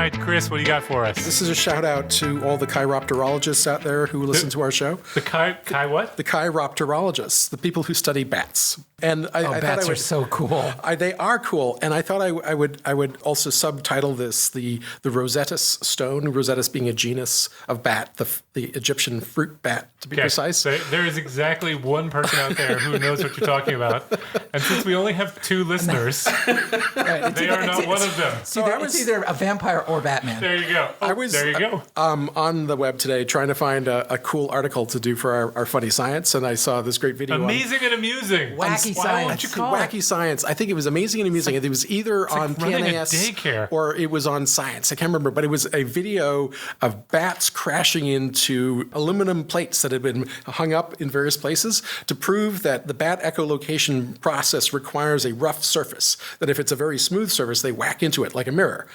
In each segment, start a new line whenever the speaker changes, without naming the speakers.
right, Chris, what do you got for us?
This is a shout out to all the chiropterologists out there who listen to our show.
The Kai what?
The chiropterologists, the people who study bats. And I
bats are so cool.
They are cool, and I thought I would also subtitle this the Rosettus stone. Rosettus being a genus of bat, the Egyptian fruit bat to be precise.
There is exactly one person out there who knows what you're talking about, and since we only have 2 listeners, they are not one of them.
So it's either a vampire or Batman.
There you go. There you go.
On the web today trying to find a cool article to do for our funny science, and I saw this great video.
Amazing and amusing.
Wacky
Why won't you call
Wacky Science. I think it was amazing and amusing. It was either on PNAS or it was on Science. I can't remember, but it was a video of bats crashing into aluminum plates that had been hung up in various places to prove that the bat echolocation process requires a rough surface, that if it's a very smooth surface, they whack into it like a mirror.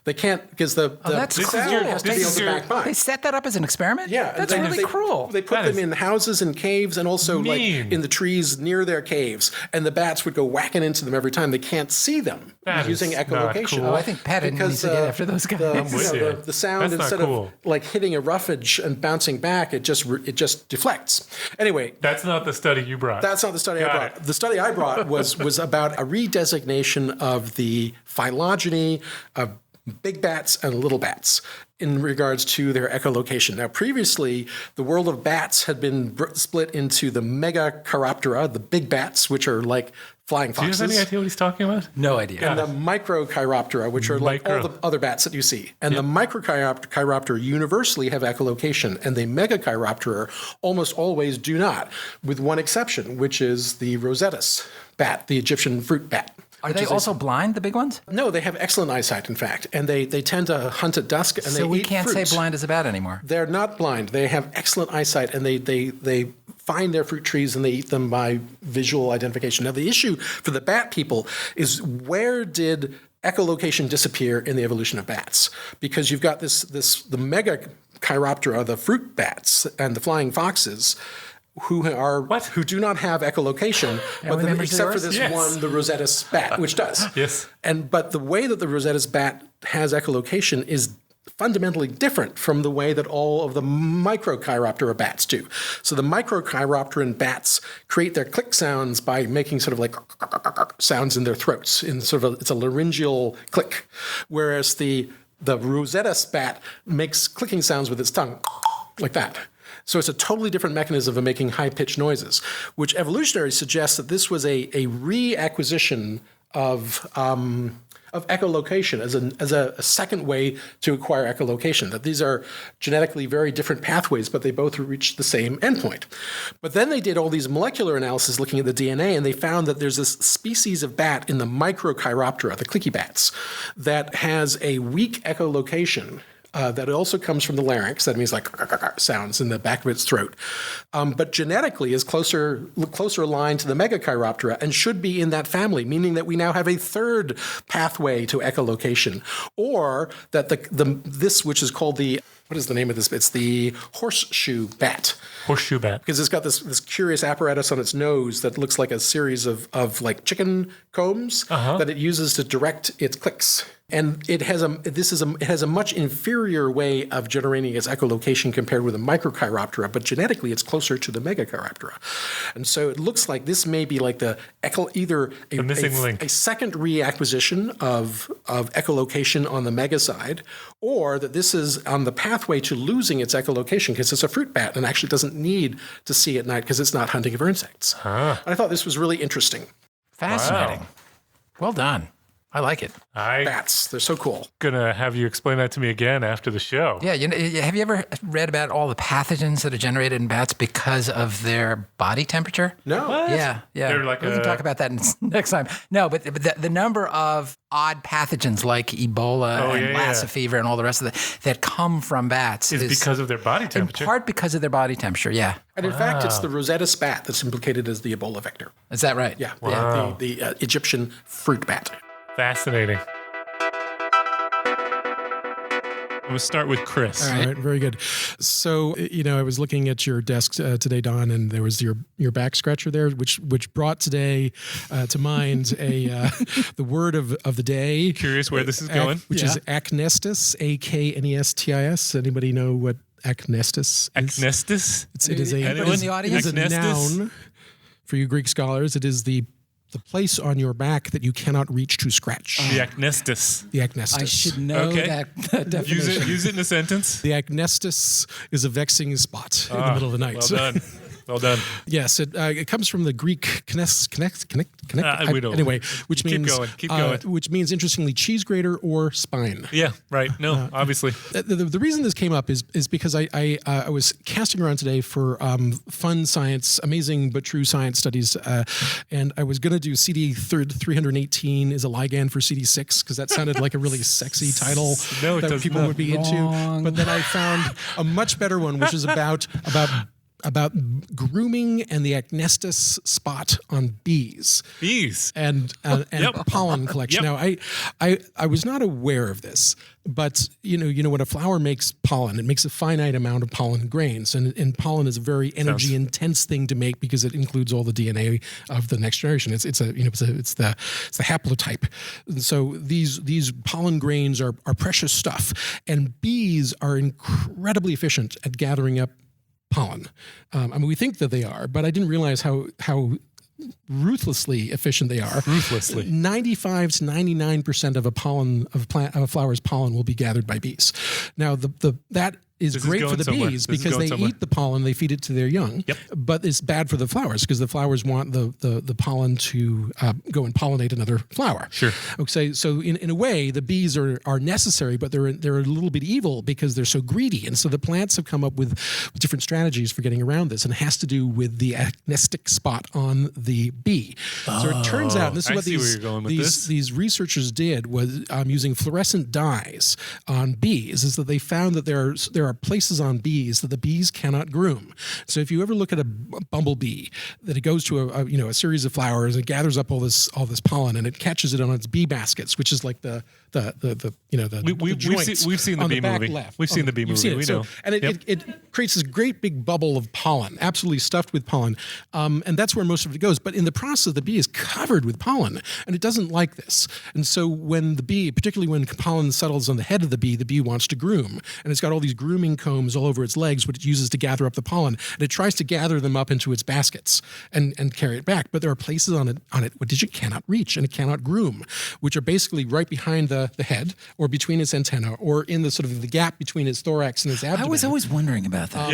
They can't because the
that's
sound
cool.
has to be able to back by.
They set that up as an experiment?
Yeah.
That's really cruel.
They put them in houses and caves and also like in the trees near their caves. And the bats would go whacking into them every time. They can't see them using echolocation.
Cool. I think Patton needs to get after those guys.
The sound, instead of like hitting a roughage and bouncing back, it just deflects. Anyway.
That's not the study you brought.
That's not the study I brought. The study I brought was about a redesignation of the phylogeny of big bats and little bats in regards to their echolocation. Now, previously, the world of bats had been split into the Megachiroptera, the big bats, which are like flying foxes.
Do you have any idea what he's talking about?
No idea.
And the Microchiroptera, which are like all the other bats that you see. And the Microchiroptera universally have echolocation, and the Megachiroptera almost always do not, with one exception, which is the Rosettus bat, the Egyptian fruit bat.
Are they also blind, the big ones?
No, they have excellent eyesight, in fact, and they tend to hunt at dusk. And
so
they
we
eat
can't
fruit.
say blind as a bat anymore.
They're not blind. They have excellent eyesight, and they find their fruit trees and they eat them by visual identification. Now, the issue for the bat people is where did echolocation disappear in the evolution of bats? Because you've got the Megachiroptera, the fruit bats, and the flying foxes, who do not have echolocation, except for this one, the Rosettus bat, which does.
Yes.
But the way that the Rosettus bat has echolocation is fundamentally different from the way that all of the Microchiroptera bats do. So the Microchiropteran bats create their click sounds by making sort of like sounds in their throats. It's a laryngeal click, whereas the Rosettus bat makes clicking sounds with its tongue, like that. So it's a totally different mechanism of making high-pitched noises, which evolutionary suggests that this was a reacquisition of echolocation as a second way to acquire echolocation, that these are genetically very different pathways, but they both reach the same endpoint. But then they did all these molecular analysis looking at the DNA, and they found that there's this species of bat in the Microchiroptera, the clicky bats, that has a weak echolocation. That also comes from the larynx. That means like sounds in the back of its throat. But genetically is closer aligned to the Megachiroptera and should be in that family, meaning that we now have a third pathway to echolocation. Or that this, which is called what is the name of this? It's the horseshoe bat.
Horseshoe bat.
Because it's got this curious apparatus on its nose that looks like a series of like chicken combs that it uses to direct its clicks. And it has a much inferior way of generating its echolocation compared with a Microchiroptera, but genetically it's closer to the Megachiroptera. And so it looks like this may be like either a second reacquisition of echolocation on the Mega side, or that this is on the pathway to losing its echolocation because it's a fruit bat and actually doesn't need to see at night because it's not hunting for insects. And I thought this was really interesting.
Fascinating. Wow. Well done. I like it.
Bats, they're so cool.
Gonna have you explain that to me again after the show.
Yeah, have you ever read about all the pathogens that are generated in bats because of their body temperature?
No.
What?
Yeah. We can talk about that next time. No, but the number of odd pathogens like Ebola and Lassa fever and all the rest of that come from bats
is because of their body temperature.
In part because of their body temperature, yeah.
And in fact, it's the Rosettus bat that's implicated as the Ebola vector.
Is that right?
Yeah.
Wow.
The Egyptian fruit bat.
Fascinating. We'll start with Chris.
All right, very good. So, I was looking at your desk today, Don, and there was your back scratcher there, which brought today to mind the word of the day.
Curious where this is going.
Which is acnestis, A-K-N-E-S-T-I-S. Anybody know what acnestis is?
Acnestis?
It is
Anyone in the audience?
It is a noun for you Greek scholars. It is the place on your back that you cannot reach to scratch.
The acnestis.
The acnestis.
I should know that definition.
Use it in a sentence.
The acnestis is a vexing spot in the middle of the night.
Well done. Well done.
Yes, it comes from the Greek anyway, which means
keep going.
Which means interestingly cheese grater or spine.
Yeah, right. No, obviously.
The reason this came up is because I was casting around today for fun science, amazing but true science studies, and I was going to do CD 318 is a ligand for CD6 because that sounded like a really sexy title that people would be into. But then I found a much better one, which is about grooming and the acnestis spot on bees. And pollen collection. Now, I was not aware of this, but when a flower makes pollen, it makes a finite amount of pollen grains, and pollen is a very energy intense thing to make because it includes all the DNA of the next generation. It's the haplotype. And so these pollen grains are precious stuff, and bees are incredibly efficient at gathering up pollen. We think that they are, but I didn't realize how ruthlessly efficient they are. 95 to 99% of a flower's pollen will be gathered by bees. Now, that is great for the bees because they eat the pollen, they feed it to their young.
Yep.
But it's bad for the flowers because the flowers want the pollen to go and pollinate another flower.
Sure.
Okay, so in a way, the bees are necessary, but they're a little bit evil because they're so greedy. And so the plants have come up with different strategies for getting around this, and it has to do with the acnestic spot on the bee. So it turns out, and this is what these researchers did was using fluorescent dyes on bees, is that they found that there are places on bees that the bees cannot groom. So if you ever look at a bumblebee, that it goes to a series of flowers and gathers up all this pollen and it catches it on its bee baskets, which is like the joints.
We've seen the bee movie.
Left.
We've seen the bee movie. We know.
And it creates this great big bubble of pollen, absolutely stuffed with pollen, and that's where most of it goes. But in the process, the bee is covered with pollen, and it doesn't like this. And so when the bee, particularly when pollen settles on the head of the bee wants to groom, and it's got all these grooming combs all over its legs, which it uses to gather up the pollen, and it tries to gather them up into its baskets and carry it back. But there are places on it which it cannot reach and it cannot groom, which are basically right behind the head or between its antenna or in the sort of the gap between its thorax and its abdomen.
I was always wondering about that.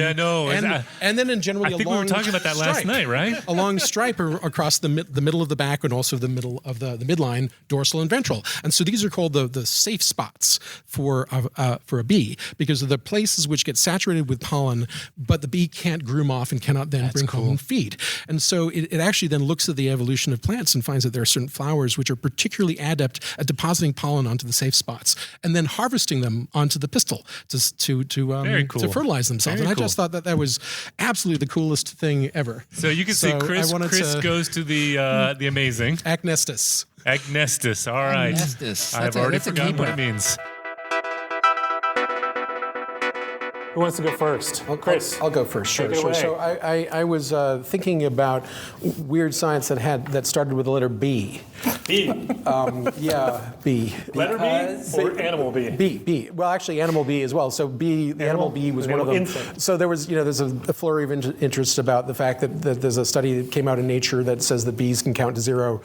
And then in generally
I think we were talking about that last night, right?
A long stripe across the middle of the back and also the middle of the midline, dorsal and ventral. And so these are called the safe spots for a bee because of the places which get saturated with pollen, but the bee can't groom off and cannot then bring home and feed. And so it actually then looks at the evolution of plants and finds that there are certain flowers which are particularly adept at depositing pollen onto the safe spots and then harvesting them onto the pistil to fertilize themselves. I just thought that was absolutely the coolest thing ever.
So you can see Chris goes to the amazing.
Acnestis.
All right.
Acnestis.
I've already forgotten what it means. Who wants to go first? Chris.
I'll go first. Sure. So I was thinking about weird science that started with the letter B.
B.
B.
Letter B or animal B?
B. Well, actually, animal B as well. So B, the animal B was one of them.
Infant.
So there was, there's a flurry of interest about the fact that there's a study that came out in Nature that says that bees can count to 0.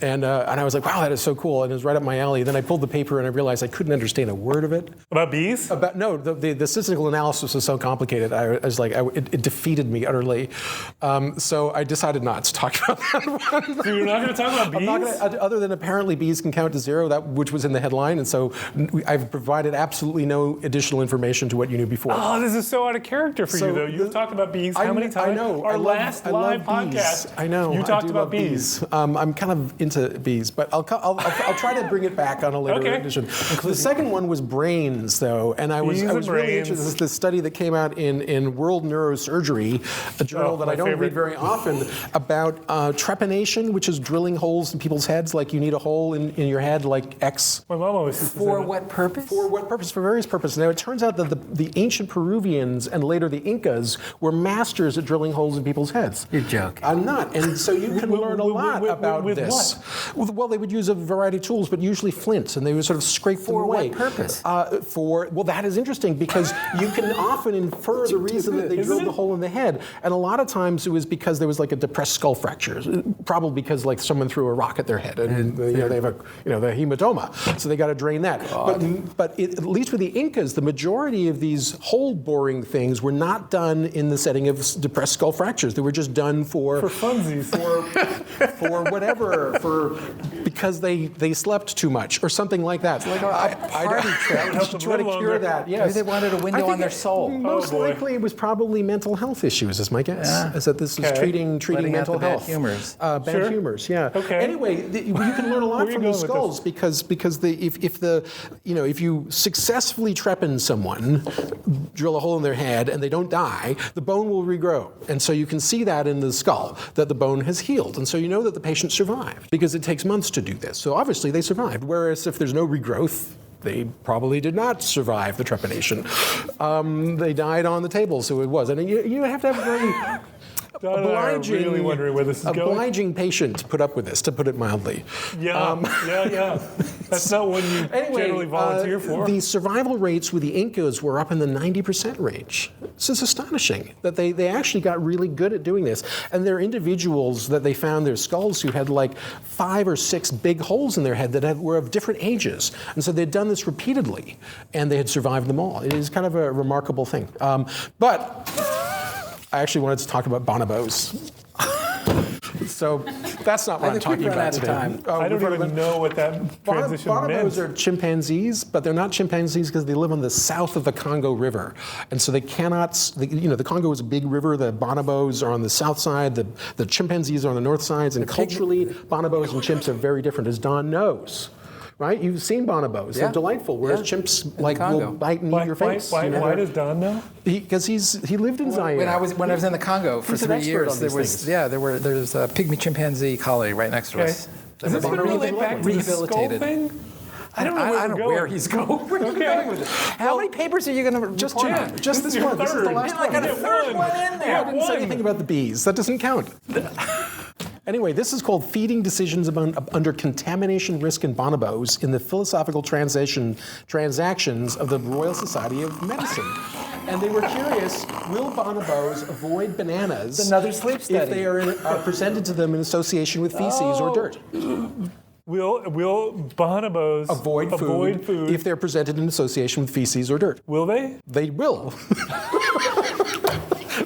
And I was like, wow, that is so cool. And it was right up my alley. Then I pulled the paper and I realized I couldn't understand a word of it.
About bees?
The statistical analysis was so complicated. I was like, it defeated me utterly. So I decided not to talk about that one.
So you're not going to talk about bees?
I'm not going to, other than apparently bees can count to 0, which was in the headline. And so I've provided absolutely no additional information to what you knew before.
Oh, this is so out of character for you, though. You've talked about bees how many times?
I know.
Our last live podcast.
I know.
You talked about bees.
I'm kind of into bees, but I'll try to bring it back on a later edition. The second one was brains, though, and I was really interested. This is the study that came out in World Neurosurgery, a journal that I don't read very often, about trepanation, which is drilling holes in people's heads, like you need a hole in your head, like X.
My mom always used to say
For
that.
what purpose?
For what purpose? For various purposes. Now, it turns out that the ancient Peruvians and later the Incas were masters at drilling holes in people's heads.
You're joking.
I'm not. And so you can learn a lot about this.
What?
Well, they would use a variety of tools, but usually flints, and they would sort of scrape them away.
For what purpose?
Well, that is interesting because you can often infer the reason that they drilled the hole in the head. And a lot of times it was because there was like a depressed skull fracture, probably because like someone threw a rock at their head and they have the hematoma. So they got to drain that. But at least with the Incas, the majority of these hole boring things were not done in the setting of depressed skull fractures. They were just done for
funsies,
for whatever, because they slept too much or something like that.
Like a party trick.
To try to cure that. Yes.
Maybe they wanted a window on their soul.
Most likely, it was probably mental health issues. Is my guess.
Yeah.
Is that this is treating
Letting
mental
out the
health.
bad humors.
Bad humors. Yeah.
Okay.
Anyway, you can learn a lot from the skulls because if you successfully trepan someone, drill a hole in their head, and they don't die, the bone will regrow, and so you can see that in the skull that the bone has healed, and so you know that the patient survived because it takes months to do this. So obviously they survived. Whereas if there's no regrowth, they probably did not survive the trepanation. They died on the table, so it was. And you have to have a very obliging patient to put up with this, to put it mildly.
Yeah. That's not one you generally volunteer for.
The survival rates with the Incas were up in the 90% range. This is astonishing that they actually got really good at doing this. And there are individuals that they found their skulls who had like 5 or 6 big holes in their head that were of different ages. And so they'd done this repeatedly, and they had survived them all. It is kind of a remarkable thing. But I actually wanted to talk about bonobos. So that's not what I'm talking about today.
I don't even know what that transition meant.
Bonobos are chimpanzees, but they're not chimpanzees because they live on the south of the Congo River. And so they cannot, the Congo is a big river. The bonobos are on the south side. The chimpanzees are on the north sides. And culturally, bonobos and chimps are very different, as Don knows. Right? You've seen bonobos. They're delightful, whereas chimps will bite and eat your face.
Why does Don know?
Because he lived in Zaire.
When I was in the Congo for 3 years, there's a pygmy chimpanzee colony right next to us.
Is this really back to the skull thing?
I don't know where he's going. Where are you going with it? How many papers are you going to
just
report on?
Just this one. This is the last one.
I got a third one in there.
I didn't say anything about the bees. That doesn't count. Anyway, this is called Feeding Decisions Under Contamination Risk in Bonobos in the Philosophical Transactions of the Royal Society of Medicine. And they were curious, will bonobos avoid bananas
another sleep study.
if they are presented to them in association with feces or dirt?
Will bonobos
avoid food if they're presented in association with feces or dirt?
Will they?
They will.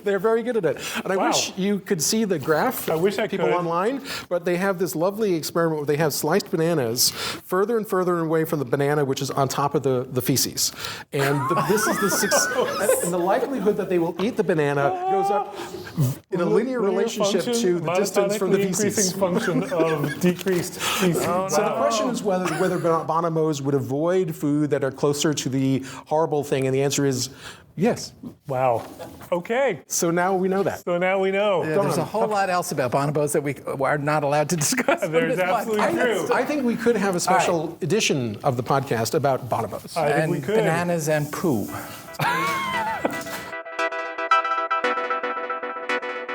They're very good at it. And I wish you could see the graph.
I wish I
people
could.
online, but they have this lovely experiment where they have sliced bananas further and further away from the banana, which is on top of the feces. And this is and the likelihood that they will eat the banana goes up in a linear relationship to the distance from the feces.
Increasing function of decreased feces.
So the question is whether bonobos would avoid food that are closer to the horrible thing, and the answer is yes.
Wow. Okay.
So now we know that.
So now we know.
Yeah, there's a whole lot else about bonobos that we are not allowed to discuss.
There's absolutely true.
I think we could have a special edition of the podcast about bonobos.
I think we could.
Bananas and poo.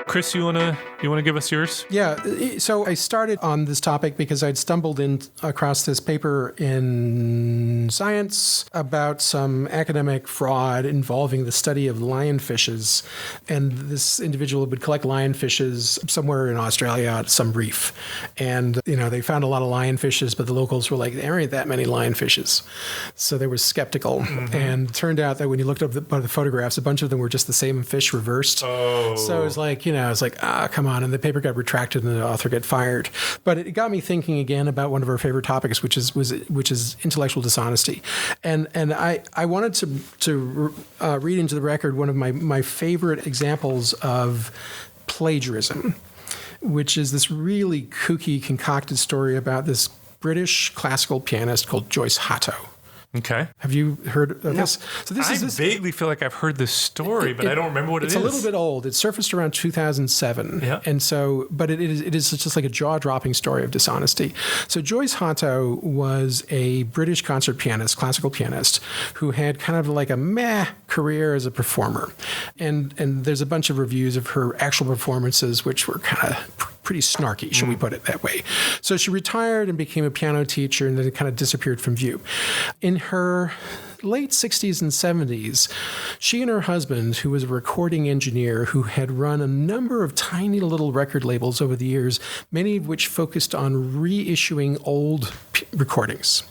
Chris, you wanna give us yours?
Yeah. So I started on this topic because I'd stumbled across this paper in Science about some academic fraud involving the study of lionfishes, and this individual would collect lionfishes somewhere in Australia at some reef, and they found a lot of lionfishes, but the locals were like, there aren't that many lionfishes, so they were skeptical. Mm-hmm. And it turned out that when you looked up the photographs, a bunch of them were just the same fish reversed.
Oh.
So it was like, I was like, come on. And the paper got retracted and the author got fired. But it got me thinking again about one of our favorite topics, which is intellectual dishonesty. And I wanted to read into the record one of my favorite examples of plagiarism. which is this really kooky, concocted story about this British classical pianist called Joyce Hatto.
Okay.
Have you heard of this? So
I vaguely feel like I've heard this story, but I don't remember what it is.
It's a little bit old. It surfaced around 2007.
Yeah.
And so, but it is just like a jaw-dropping story of dishonesty. So Joyce Hatto was a British concert pianist, classical pianist, who had kind of like a meh career as a performer. And there's a bunch of reviews of her actual performances, which were kind of pretty snarky, should we put it that way. So she retired and became a piano teacher, and then it kind of disappeared from view. In her late 60s and 70s, she and her husband, who was a recording engineer who had run a number of tiny little record labels over the years, many of which focused on reissuing old recordings,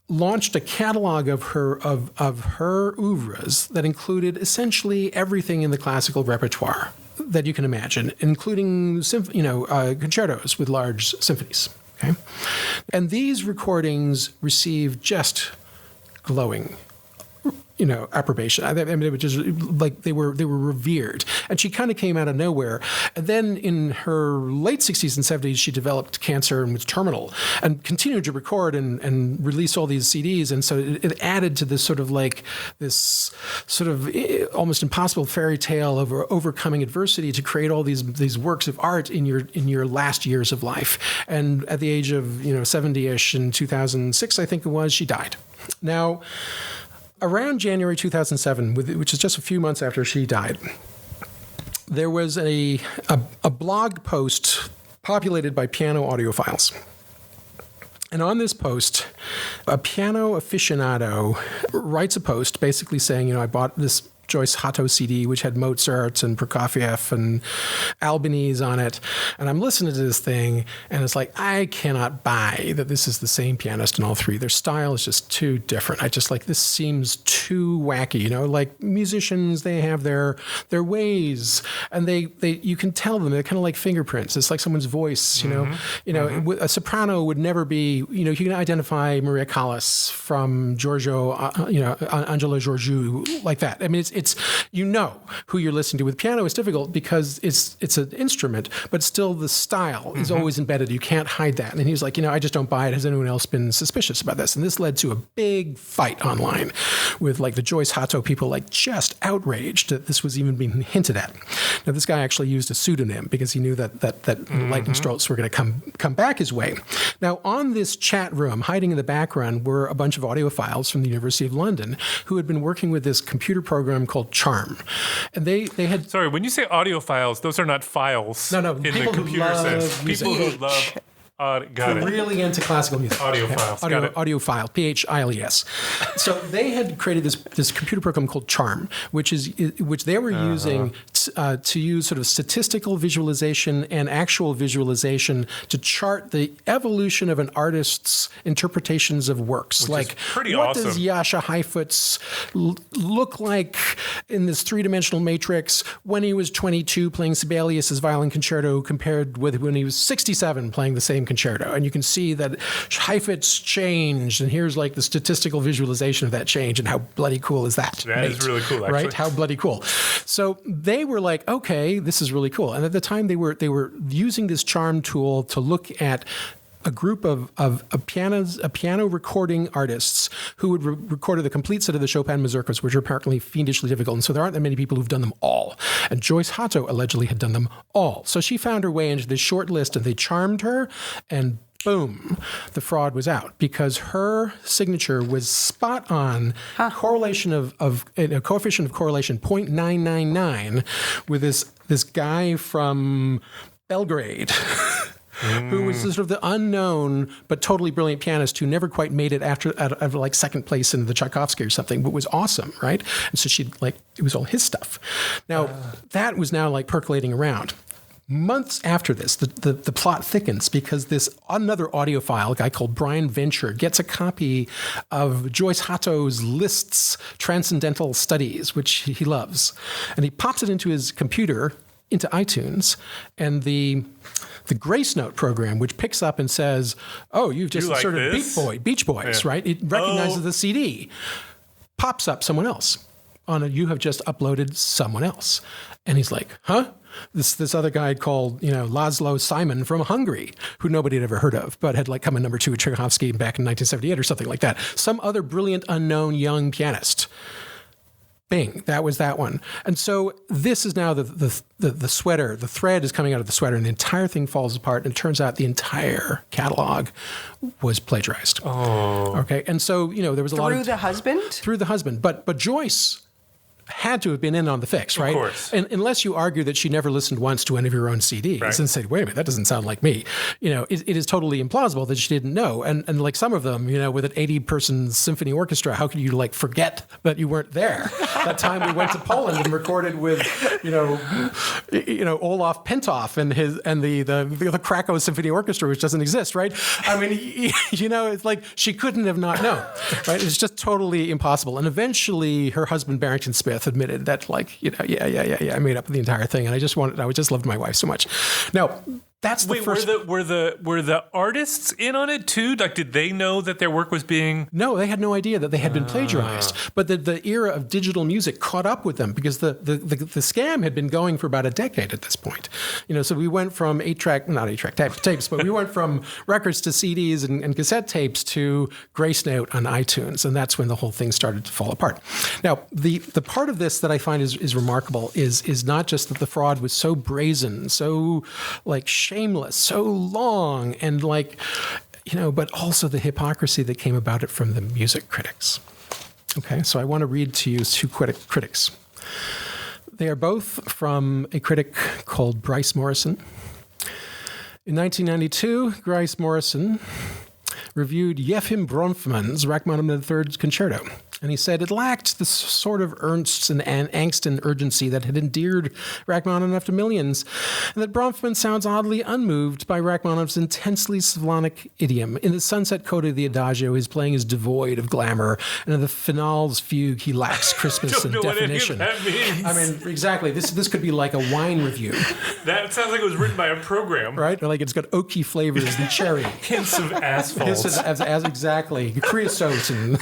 launched a catalog of her oeuvres that included essentially everything in the classical repertoire that you can imagine, including concertos with large symphonies. Okay, and these recordings received just glowing, approbation. I mean, it was just like they were revered. And she kind of came out of nowhere. And then in her late 60s and 70s, she developed cancer and was terminal and continued to record and release all these CDs. And so it added to this sort of almost impossible fairy tale of overcoming adversity to create all these works of art in your last years of life. And at the age of 70-ish in 2006, I think it was, she died. Now, around January 2007, which is just a few months after she died, there was a blog post populated by piano audiophiles. And on this post, a piano aficionado writes a post basically saying, I bought this Joyce Hatto CD, which had Mozart and Prokofiev and Albanese on it. And I'm listening to this thing, and it's like, I cannot buy that this is the same pianist in all three. Their style is just too different. This seems too wacky. Like musicians, they have their ways, and they you can tell them. They're kind of like fingerprints. It's like someone's voice, A soprano would never be, you can identify Maria Callas from Angela Giorgio like that. I mean, it's who you're listening to. With piano, it's difficult because it's an instrument, but still the style is always embedded. You can't hide that. And he was like, I just don't buy it. Has anyone else been suspicious about this? And this led to a big fight online with like the Joyce Hatto people like just outraged that this was even being hinted at. Now, this guy actually used a pseudonym because he knew that lightning strokes were going to come back his way. Now, on this chat room, hiding in the background, were a bunch of audiophiles from the University of London who had been working with this computer program called Charm. And they had...
Sorry, when you say audiophiles, those are not files.
No,
in the computer sense. People who love... got it.
Really into classical music.
Audiophiles.
Yeah. Audiophile, PHILES. So they had created this computer program called Charm, which they were using to use sort of statistical visualization and actual visualization to chart the evolution of an artist's interpretations of works.
Which is pretty
what
awesome.
Does Jascha Heifetz look like in this three-dimensional matrix when he was 22 playing Sibelius's violin concerto compared with when he was 67 playing the same concerto? And you can see that Heifetz changed, and here's like the statistical visualization of that change, and how bloody cool is that?
That is really cool, actually.
Right? How bloody cool. So they were like, okay, this is really cool. And at the time, they were using this Charm tool to look at a group of piano recording artists who would recorded the complete set of the Chopin mazurkas, which are apparently fiendishly difficult. And so there aren't that many people who've done them all. And Joyce Hatto allegedly had done them all. So she found her way into this short list, and they charmed her, and boom, the fraud was out because her signature was spot on. Correlation of a coefficient of correlation 0.999 with this guy from Belgrade. Who was sort of the unknown but totally brilliant pianist who never quite made it out of like second place in the Tchaikovsky or something, but was awesome, right? And so it was all his stuff. Now, that was now like percolating around. Months after this, the plot thickens because this another audiophile, a guy called Brian Venture, gets a copy of Joyce Hatto's Liszt's Transcendental Studies, which he loves. And he pops it into his computer, into iTunes, and the Grace Note program, which picks up and says, oh, you've just inserted Beach Boys, right? It recognizes the CD, pops up someone else. you have just uploaded someone else. And he's like, huh? This other guy called, Laszlo Simon from Hungary, who nobody had ever heard of, but had like come in number 2 at Tchaikovsky back in 1978 or something like that. Some other brilliant, unknown young pianist. Bing, that was that one. And so this is now the sweater, the thread is coming out of the sweater, and the entire thing falls apart, and it turns out the entire catalog was plagiarized.
Oh.
Okay, and so, there was a lot of...
Through the husband?
Through the husband. But Joyce had to have been in on the fix, right?
Of course.
And unless you argue that she never listened once to any of your own CDs and said, wait a minute, that doesn't sound like me. It is totally implausible that she didn't know. And like some of them, with an 80-person symphony orchestra, how could you like forget that you weren't there? That time we went to Poland and recorded with, Olaf Pentoff and the Krakow Symphony Orchestra, which doesn't exist, right? I mean, it's like she couldn't have not known, right? It's just totally impossible. And eventually her husband, Barrington Smith, admitted that, I made up the entire thing, and I just loved my wife so much. Now, that's the first.
Were the artists in on it too? Like, did they know that their work was being?
No, they had no idea that they had been plagiarized. But the era of digital music caught up with them because the scam had been going for about a decade at this point. So we went from not 8-track tapes, but we went from records to CDs and cassette tapes to Grace Note on iTunes, and that's when the whole thing started to fall apart. Now, the part of this that I find is remarkable is not just that the fraud was so brazen, so shameless, so long, and but also the hypocrisy that came about it from the music critics. Okay, so I want to read to you 2 critics. They are both from a critic called Bryce Morrison. In 1992, Bryce Morrison reviewed Yefim Bronfman's Rachmaninoff III Concerto, and he said it lacked the sort of ernst and angst and urgency that had endeared Rachmaninoff to millions, and that Bronfman sounds oddly unmoved by Rachmaninoff's intensely Slavonic idiom. In the Sunset Coda of the Adagio, his playing is devoid of glamour, and in the Finale's fugue, he lacks crispness and definition.
What any of that means.
I mean, exactly. This could be like a wine review.
That sounds like it was written by a program.
Right? Like it's got oaky flavors and cherry.
Hints of asphalt.
As exactly. Creosote and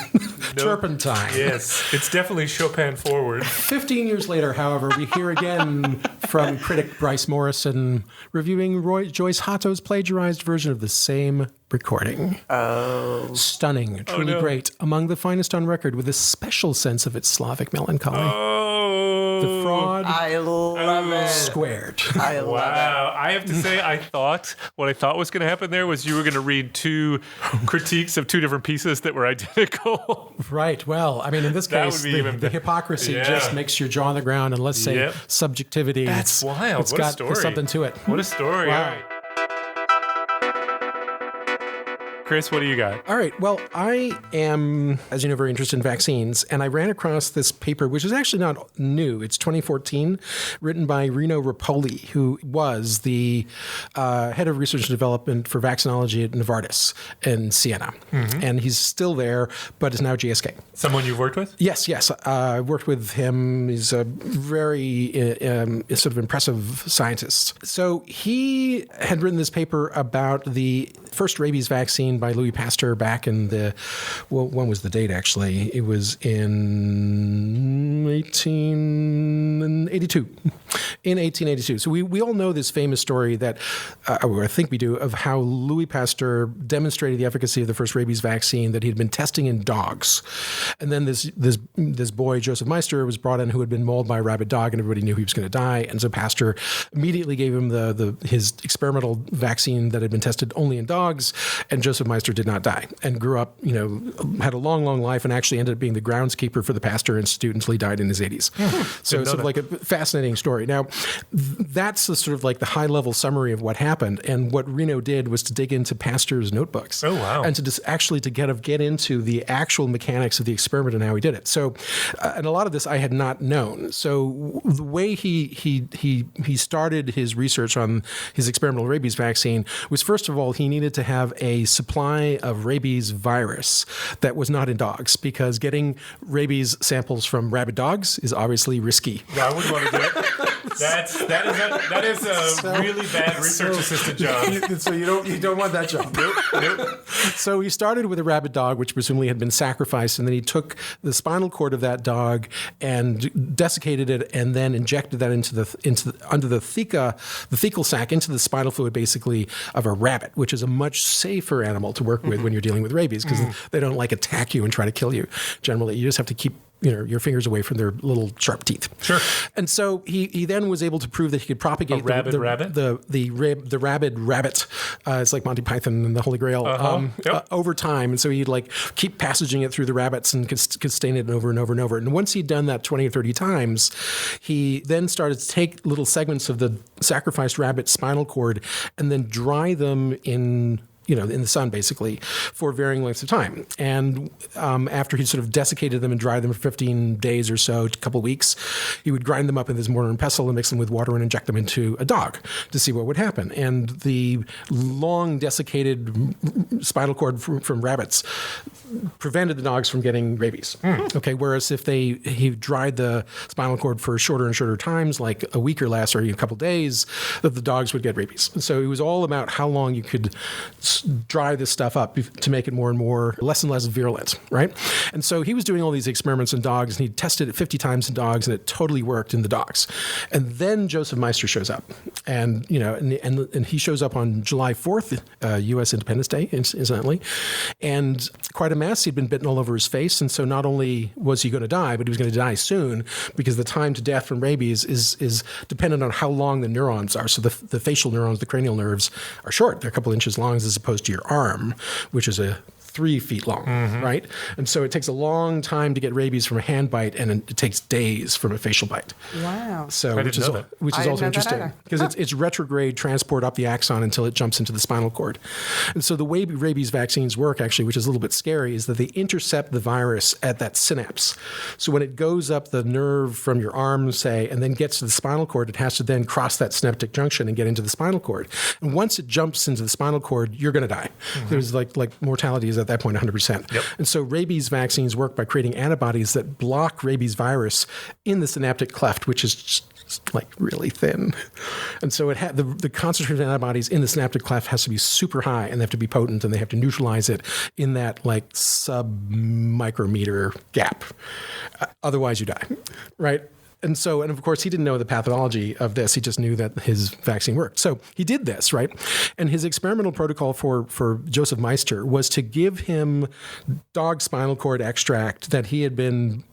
turpentine.
Yes, it's definitely Chopin forward.
15 years later, however, we hear again from critic Bryce Morrison reviewing Joyce Hatto's plagiarized version of the same recording. Oh. Stunning, truly great, among the finest on record with a special sense of its Slavic melancholy.
Oh.
The fraud.
I love it.
Squared.
I love
Wow. I have to say, what I thought was going to happen there was you were going to read 2 critiques of 2 different pieces that were identical.
Right. Well, I mean, in this case, the hypocrisy just makes your jaw on the ground, and let's say subjectivity.
That's wild.
It's
what
got
a story.
something to it.
What a story.
Wow.
All right. Chris, what do you got?
All right. Well, I am, as you know, very interested in vaccines, and I ran across this paper, which is actually not new. It's 2014, written by Rino Rapoli, who was the head of research and development for vaccinology at Novartis in Siena. Mm-hmm. And he's still there, but is now GSK.
Someone you've worked with?
Yes. I worked with him. He's a very sort of impressive scientist. So he had written this paper about the first rabies vaccine by Louis Pasteur back in when was the date actually? It was in 1882. In 1882. So we all know this famous story that, or I think we do, of how Louis Pasteur demonstrated the efficacy of the first rabies vaccine that he had been testing in dogs. And then this boy, Joseph Meister, was brought in who had been mauled by a rabid dog, and everybody knew he was going to die. And so Pasteur immediately gave him his experimental vaccine that had been tested only in dogs, and Joseph Meister did not die and grew up, had a long, long life, and actually ended up being the groundskeeper for the Pasteur Institute until he died in his 80s. So it's sort of like a fascinating story. Now, that's the sort of like the high-level summary of what happened. And what Reno did was to dig into Pasteur's notebooks.
Oh, wow.
And to just actually to get into the actual mechanics of the experiment and how he did it. So, and a lot of this I had not known. So the way he started his research on his experimental rabies vaccine was, first of all, he needed to have a supply of rabies virus that was not in dogs, because getting rabies samples from rabid dogs is obviously risky.
Yeah, I wouldn't want to do it. That is a really bad research assistant job.
So you don't want that job.
Nope.
So he started with a rabid dog, which presumably had been sacrificed, and then he took the spinal cord of that dog and desiccated it, and then injected that under the thecal sac into the spinal fluid, basically, of a rabbit, which is a much safer animal to work with when you're dealing with rabies, because they don't attack you and try to kill you. Generally, you just have to keep your fingers away from their little sharp teeth.
Sure.
And so he then was able to prove that he could propagate
rabid rabbit?
the rabid rabbit. It's like Monty Python and the Holy Grail over time. And so he'd keep passaging it through the rabbits and could stain it over and over and over. And once he'd done that 20 or 30 times, he then started to take little segments of the sacrificed rabbit spinal cord and then dry them in the sun, basically, for varying lengths of time. And after he sort of desiccated them and dried them for 15 days or so, a couple of weeks, he would grind them up in his mortar and pestle and mix them with water and inject them into a dog to see what would happen. And the long desiccated spinal cord from rabbits prevented the dogs from getting rabies. Okay, whereas if he dried the spinal cord for shorter and shorter times, like a week or less, or a couple of days, that the dogs would get rabies. So it was all about how long you could dry this stuff up to make it more and more, less and less virulent, right? And so he was doing all these experiments in dogs, and he tested it 50 times in dogs, and it totally worked in the dogs. And then Joseph Meister shows up, and he shows up on July 4th, U.S. Independence Day, incidentally, and quite a mess. He'd been bitten all over his face, and so not only was he going to die, but he was going to die soon, because the time to death from rabies is dependent on how long the neurons are. So the facial neurons, the cranial nerves, are short. They're a couple inches long as opposed to your arm, which is 3 feet long, right? And so it takes a long time to get rabies from a hand bite, and it takes days from a facial bite.
Wow.
So which is also interesting, because it's retrograde transport up the axon until it jumps into the spinal cord. And so the way rabies vaccines work, actually, which is a little bit scary, is that they intercept the virus at that synapse. So when it goes up the nerve from your arm, say, and then gets to the spinal cord, it has to then cross that synaptic junction and get into the spinal cord. And once it jumps into the spinal cord, you're going to die. There's like mortality is at that point 100%. Yep. And so rabies vaccines work by creating antibodies that block rabies virus in the synaptic cleft, which is just really thin. And so the concentration of antibodies in the synaptic cleft has to be super high, and they have to be potent, and they have to neutralize it in that sub-micrometer gap. Otherwise you die, right? And of course, he didn't know the pathology of this. He just knew that his vaccine worked. So he did this, right? And his experimental protocol for Joseph Meister was to give him dog spinal cord extract that he had been,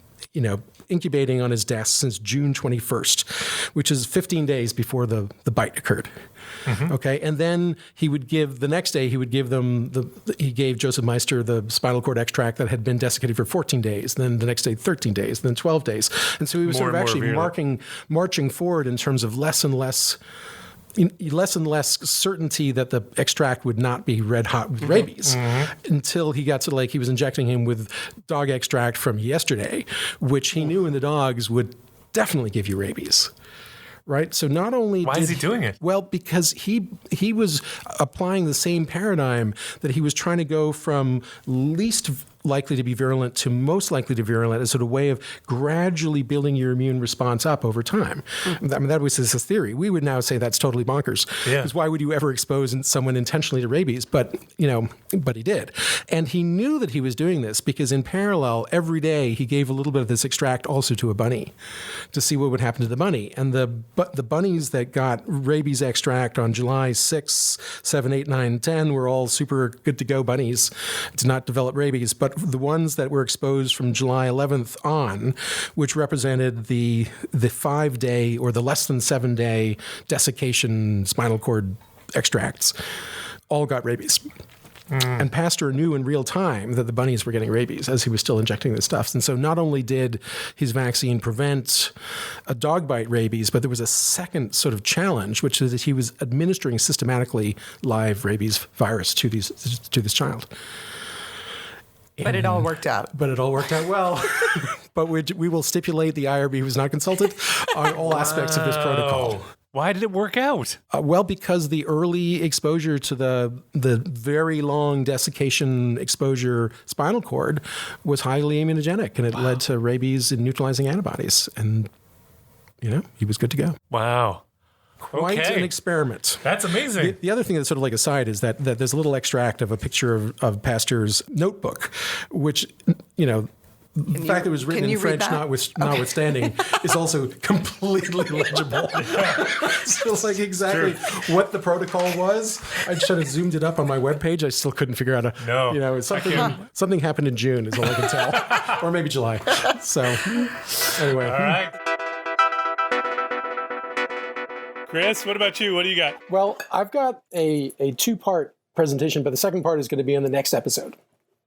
incubating on his desk since June 21st, which is 15 days before the bite occurred. Okay, and then he gave Joseph Meister the spinal cord extract that had been desiccated for 14 days, then the next day 13 days, then 12 days. And so he was sort of actually marching forward in terms of less and less certainty that the extract would not be red hot with rabies until he got to he was injecting him with dog extract from yesterday, which he knew in the dogs would definitely give you rabies. Right. So not only
why is he doing it?
Well, because he was applying the same paradigm that he was trying to go from least likely to be virulent to most likely to be virulent as sort of a way of gradually building your immune response up over time. I mean, that was his theory. We would now say that's totally bonkers. Because why would you ever expose someone intentionally to rabies? But he did. And he knew that he was doing this because in parallel, every day he gave a little bit of this extract also to a bunny to see what would happen to the bunny. And the bunnies that got rabies extract on July 6, 7, 8, 9, 10 were all super good to go bunnies, did not develop rabies. But the ones that were exposed from July 11th on, which represented the 5-day or the less than 7-day desiccation spinal cord extracts, all got rabies. And Pasteur knew in real time that the bunnies were getting rabies as he was still injecting this stuff. And so not only did his vaccine prevent a dog bite rabies, but there was a second sort of challenge, which is that he was administering systematically live rabies virus to this child.
But it all worked out.
But it all worked out well. But we will stipulate the IRB was not consulted on all aspects of this protocol.
Why did it work out?
Well, because the early exposure to the very long desiccation exposure spinal cord was highly immunogenic, and it led to rabies and neutralizing antibodies. And, he was good to go.
Wow.
quite
Okay.
an experiment.
That's amazing.
The other thing that's sort of like aside is that there's a little extract of a picture of Pasteur's notebook, which, the fact that it was written in French notwithstanding is also completely legible. So like exactly what the protocol was. I tried to zoomed it up on my webpage. I still couldn't figure out something happened in June is all I can tell. Or maybe July. So anyway.
All right. Chris, what about you? What do you got?
Well, I've got a two-part presentation, but the second part is going to be in the next episode.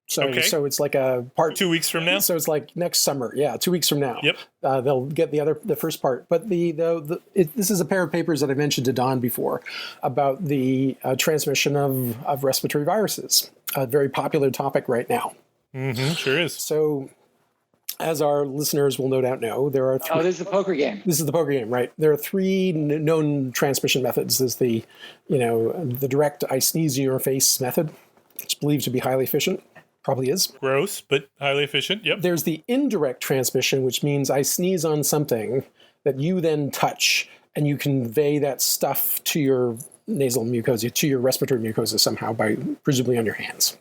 So it's like a part
2 weeks from now.
So it's like next summer. Yeah, 2 weeks from now.
Yep.
They'll get the first part. But this is a pair of papers that I mentioned to Don before about the transmission of respiratory viruses. A very popular topic right now.
Mm-hmm, sure is.
So, as our listeners will no doubt know, there are three.
Oh, this is the poker game.
This is the poker game, right? There are three known transmission methods. There's the direct I sneeze in your face method. It's believed to be highly efficient. Probably is.
Gross, but highly efficient. Yep.
There's the indirect transmission, which means I sneeze on something that you then touch, and you convey that stuff to your nasal mucosa, to your respiratory mucosa somehow, by presumably on your hands.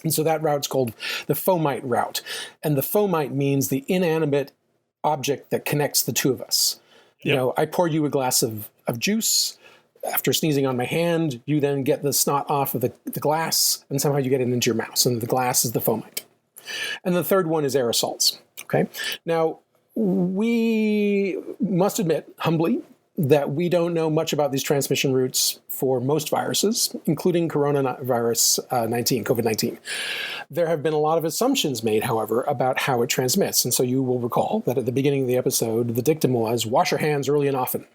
And so that route's called the fomite route. And the fomite means the inanimate object that connects the two of us.
Yep.
I pour you a glass of juice. After sneezing on my hand, you then get the snot off of the glass, and somehow you get it into your mouth. And the glass is the fomite. And the third one is aerosols. Okay. Now, we must admit, humbly, that we don't know much about these transmission routes for most viruses, including coronavirus 19, COVID-19. There have been a lot of assumptions made, however, about how it transmits. And so you will recall that at the beginning of the episode, the dictum was, wash your hands early and often.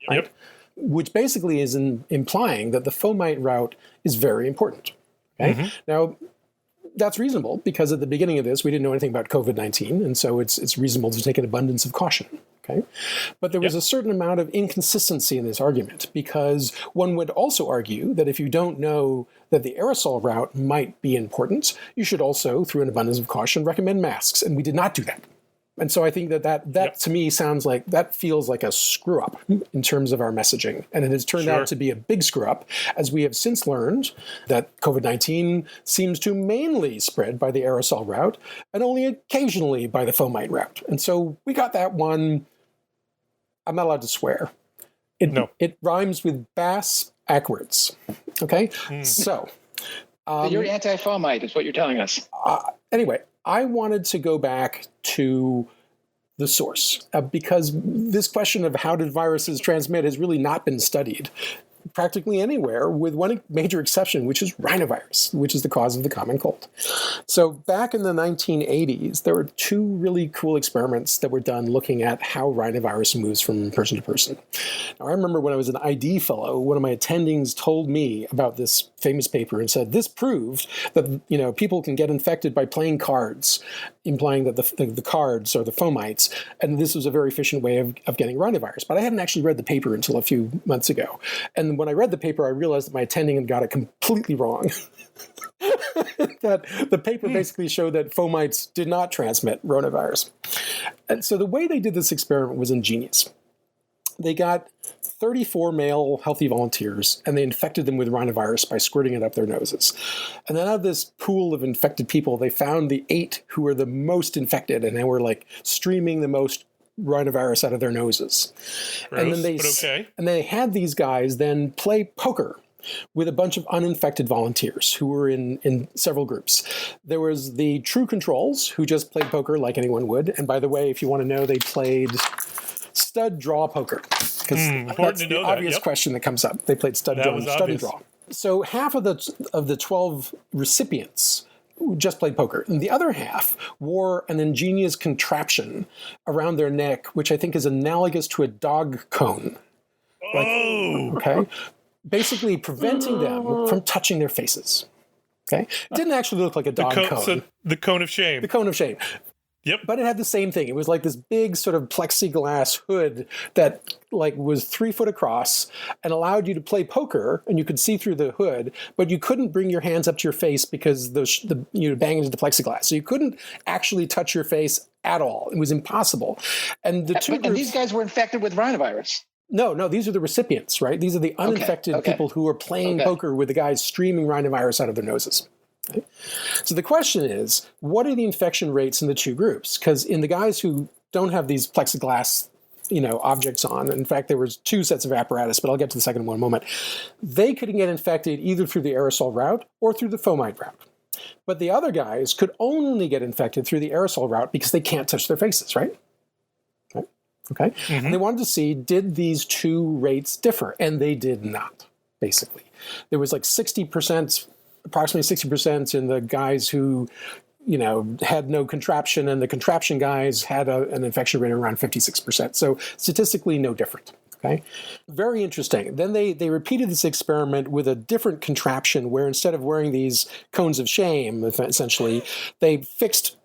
Right?
Yep.
Which basically is implying that the fomite route is very important. Okay? Mm-hmm. Now, that's reasonable because at the beginning of this, we didn't know anything about COVID-19, and so it's reasonable to take an abundance of caution. Okay? But there was a certain amount of inconsistency in this argument because one would also argue that if you don't know that the aerosol route might be important, you should also, through an abundance of caution, recommend masks, and we did not do that. And so I think that to me feels like a screw up in terms of our messaging. And it has turned out to be a big screw up, as we have since learned that COVID-19 seems to mainly spread by the aerosol route and only occasionally by the fomite route. And so we got that one. I'm not allowed to swear. It rhymes with bass backwards. Okay? So
you're anti-fomite is what you're telling us.
Anyway, I wanted to go back to the source because this question of how did viruses transmit has really not been studied practically anywhere, with one major exception, which is rhinovirus, which is the cause of the common cold. So back in the 1980s, there were two really cool experiments that were done looking at how rhinovirus moves from person to person. Now, I remember when I was an ID fellow, one of my attendings told me about this famous paper and said, this proved that people can get infected by playing cards, implying that the cards are the fomites, and this was a very efficient way of getting rhinovirus. But I hadn't actually read the paper until a few months ago. And when I read the paper, I realized that my attending had got it completely wrong. That the paper basically showed that fomites did not transmit rhinovirus. And so the way they did this experiment was ingenious. They got 34 male healthy volunteers, and they infected them with rhinovirus by squirting it up their noses. And then out of this pool of infected people, they found the 8 who were the most infected, and they were like streaming the most rhinovirus out of their noses.
Gross,
and they had these guys then play poker with a bunch of uninfected volunteers who were in several groups. There was the true controls who just played poker like anyone would. And by the way, if you want to know, they played stud draw poker, because that's the obvious question that comes up. They played stud and draw. So half of the 12 recipients just played poker, and the other half wore an ingenious contraption around their neck, which I think is analogous to a dog cone. Okay, basically preventing them from touching their faces. Okay, it didn't actually look like a dog cone.
So the cone of shame.
The cone of shame.
Yep.
But it had the same thing. It was like this big sort of plexiglass hood that was 3 foot across and allowed you to play poker, and you could see through the hood, but you couldn't bring your hands up to your face because you bang into the plexiglass. So you couldn't actually touch your face at all. It was impossible. And
and these guys were infected with rhinovirus.
No, these are the recipients, right? These are the uninfected people who are playing poker with the guys streaming rhinovirus out of their noses. Okay? So the question is, what are the infection rates in the two groups? Because in the guys who don't have these plexiglass objects on, in fact, there was two sets of apparatus, but I'll get to the second one in a moment, they could get infected either through the aerosol route or through the fomite route. But the other guys could only get infected through the aerosol route because they can't touch their faces, right? Okay. Mm-hmm. And they wanted to see, did these two rates differ? And they did not, basically. There was like approximately 60% in the guys who, had no contraption, and the contraption guys had an infection rate of around 56%. So statistically, no different. Okay. Very interesting. Then they repeated this experiment with a different contraption where instead of wearing these cones of shame, essentially, they fixed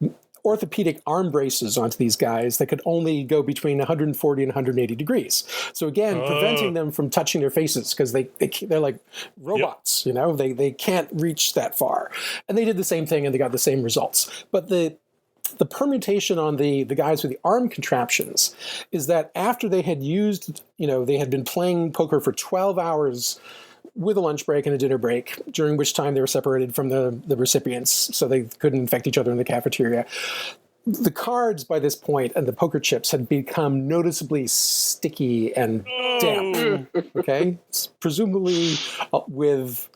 orthopedic arm braces onto these guys that could only go between 140 and 180 degrees. So again, preventing them from touching their faces because they're like robots, they can't reach that far. And they did the same thing and they got the same results. But the permutation on the guys with the arm contraptions is that after they had used, they had been playing poker for 12 hours with a lunch break and a dinner break, during which time they were separated from the recipients so they couldn't infect each other in the cafeteria. The cards by this point and the poker chips had become noticeably sticky and damp, okay? Presumably with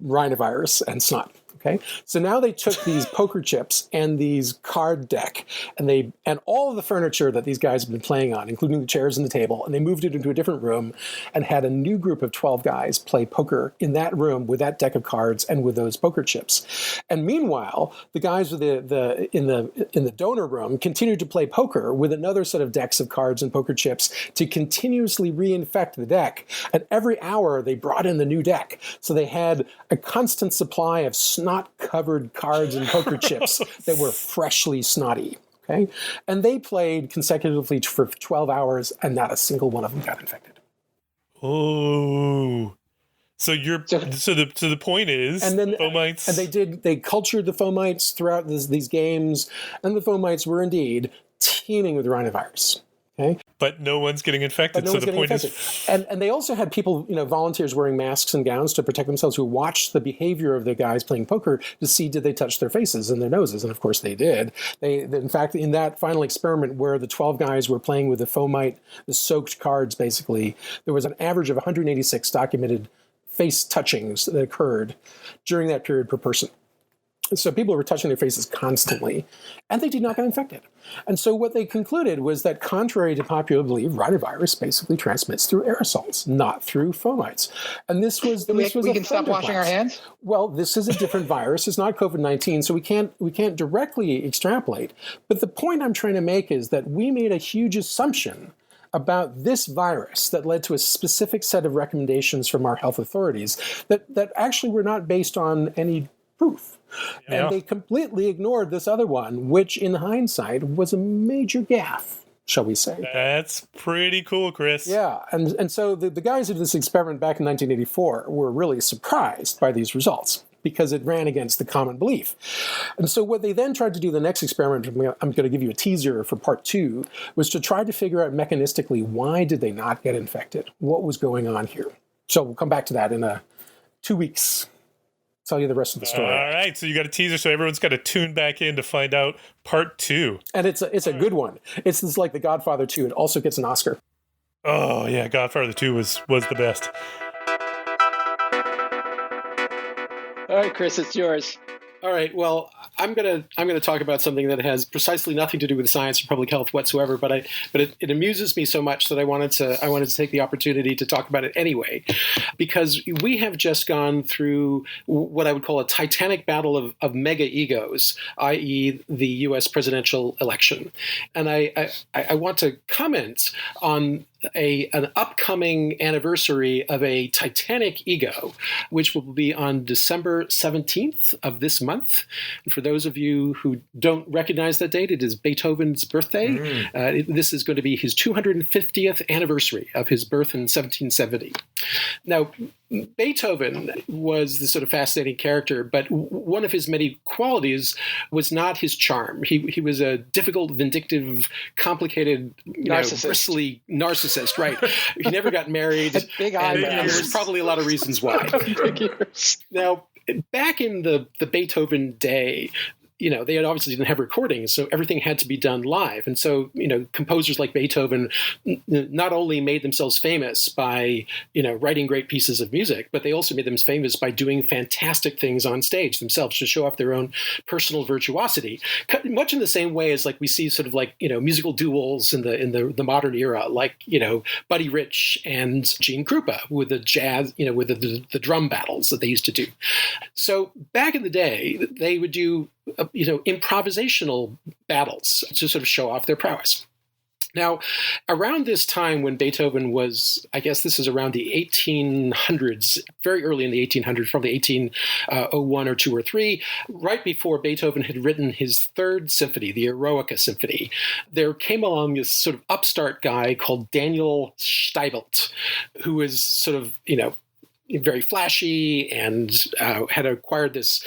rhinovirus and snot. Okay, so now they took these poker chips and these card deck and all of the furniture that these guys have been playing on, including the chairs and the table, and they moved it into a different room and had a new group of 12 guys play poker in that room with that deck of cards and with those poker chips. And meanwhile, the guys with in the donor room continued to play poker with another set of decks of cards and poker chips to continuously reinfect the deck. And every hour they brought in the new deck, so they had a constant supply of snot-covered cards and poker chips that were freshly snotty, okay? And they played consecutively for 12 hours, and not a single one of them got infected.
Oh. So the point is,
and then
fomites...
And they cultured the fomites throughout these games, and the fomites were indeed teeming with rhinovirus. Okay?
But no one's getting infected, so the point is...
And they also had people, volunteers wearing masks and gowns to protect themselves who watched the behavior of the guys playing poker to see did they touch their faces and their noses, and of course they did. In fact, in that final experiment where the 12 guys were playing with the fomite, the soaked cards basically, there was an average of 186 documented face touchings that occurred during that period per person. So people were touching their faces constantly, and they did not get infected. And so what they concluded was that, contrary to popular belief, rhinovirus basically transmits through aerosols, not through fomites. And this was
we can stop washing our hands?
Well, this is a different virus. It's not COVID-19, so we can't directly extrapolate. But the point I'm trying to make is that we made a huge assumption about this virus that led to a specific set of recommendations from our health authorities that actually were not based on any proof. Yeah. And they completely ignored this other one, which in hindsight was a major gaffe, shall we say.
That's pretty cool, Chris.
Yeah, and so the guys who did this experiment back in 1984 were really surprised by these results because it ran against the common belief. And so what they then tried to do, the next experiment, I'm going to give you a teaser for part 2, was to try to figure out mechanistically, why did they not get infected? What was going on here? So we'll come back to that in 2 weeks. Tell you the rest of the story.
All right, so you got a teaser, so everyone's got to tune back in to find out part 2.
And it's a good one. It's like The Godfather 2. It also gets an Oscar.
Oh yeah, Godfather 2 was the best.
All right, Chris, it's yours.
All right. Well, I'm gonna talk about something that has precisely nothing to do with science or public health whatsoever. But it amuses me so much that I wanted to take the opportunity to talk about it anyway, because we have just gone through what I would call a titanic battle of mega egos, i.e., the U.S. presidential election, and I want to comment on an upcoming anniversary of a titanic ego, which will be on December 17th of this month. And for those of you who don't recognize that date, it is Beethoven's birthday. This is going to be his 250th anniversary of his birth in 1770. Now, Beethoven was this sort of fascinating character, but one of his many qualities was not his charm. He was a difficult, vindictive, complicated, bristly narcissist, right? He never got married.
Big
and
eyebrows.
there's probably a lot of reasons why. Now, back in the Beethoven day, they had obviously didn't have recordings, so everything had to be done live. And so, composers like Beethoven not only made themselves famous by, writing great pieces of music, but they also made them famous by doing fantastic things on stage themselves to show off their own personal virtuosity. Much in the same way as we see sort of musical duels in the modern era, like, Buddy Rich and Gene Krupa with the jazz, with the drum battles that they used to do. So back in the day, they would do improvisational battles to sort of show off their prowess. Now, around this time when Beethoven was, I guess this is around the 1800s, very early in the 1800s, probably 1801 or 2 or 3, right before Beethoven had written his third symphony, the Eroica Symphony, there came along this sort of upstart guy called Daniel Steibelt, who was sort of, very flashy and had acquired this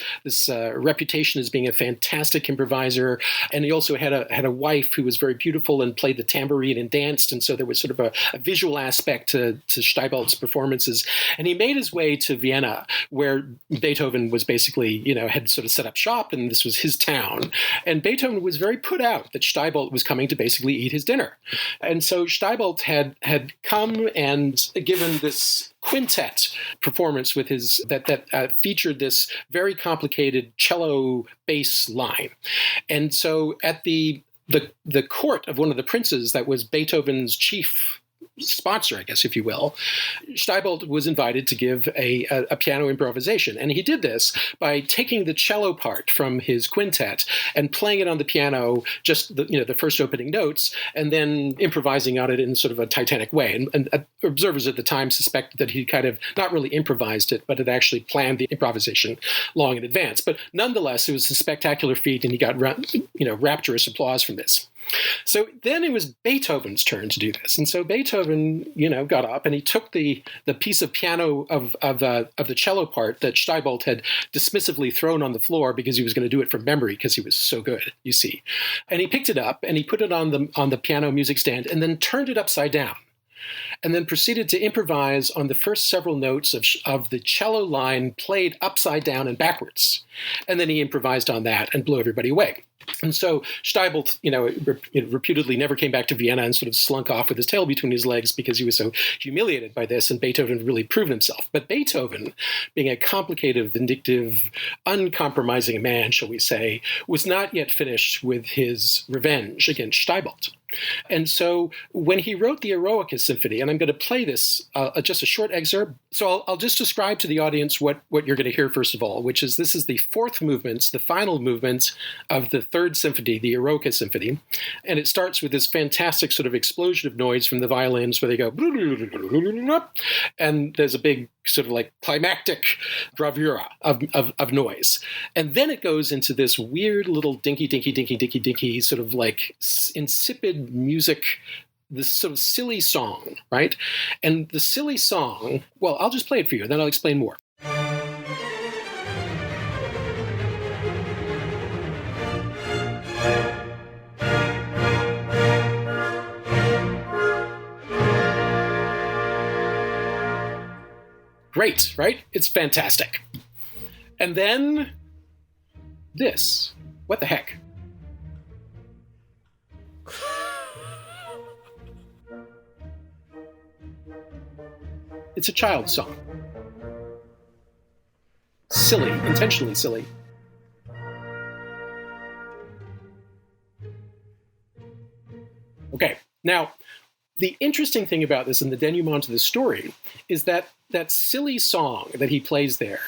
reputation as being a fantastic improviser. And he also had a wife who was very beautiful and played the tambourine and danced. And so there was sort of a visual aspect to Steibelt's performances. And he made his way to Vienna, where Beethoven was basically, had sort of set up shop, and this was his town. And Beethoven was very put out that Steibelt was coming to basically eat his dinner. And so Steibelt had come and given this quintet performance with his that featured this very complicated cello bass line. And so at the court of one of the princes that was Beethoven's chief sponsor, I guess, if you will, Steibelt was invited to give a piano improvisation. And he did this by taking the cello part from his quintet and playing it on the piano, just the first opening notes, and then improvising on it in sort of a Titanic way. And observers at the time suspected that he kind of not really improvised it, but had actually planned the improvisation long in advance. But nonetheless, it was a spectacular feat, and he got rapturous applause from this. So then it was Beethoven's turn to do this. And so Beethoven, got up and he took the piece of piano of the cello part that Steibelt had dismissively thrown on the floor because he was going to do it from memory because he was so good, you see. And he picked it up and he put it on the piano music stand and then turned it upside down. And then proceeded to improvise on the first several notes of the cello line played upside down and backwards. And then he improvised on that and blew everybody away. And so Steibelt, reputedly never came back to Vienna and sort of slunk off with his tail between his legs because he was so humiliated by this, and Beethoven had really proven himself. But Beethoven, being a complicated, vindictive, uncompromising man, shall we say, was not yet finished with his revenge against Steibelt. And so when he wrote the Eroica Symphony, and I'm going to play this, just a short excerpt. So I'll just describe to the audience what you're going to hear first of all, which is this is the fourth movement, the final movement of the third symphony, the Eroica Symphony. And it starts with this fantastic sort of explosion of noise from the violins where they go, and there's a big sort of like climactic bravura of noise. And then it goes into this weird little dinky sort of like insipid music, this sort of silly song, right? And the silly song, well, I'll just play it for you, then I'll explain more. Great, right? It's fantastic. And then this. What the heck? It's a child's song. Silly, intentionally silly. Okay, now, the interesting thing about this and the denouement to the story is that that silly song that he plays there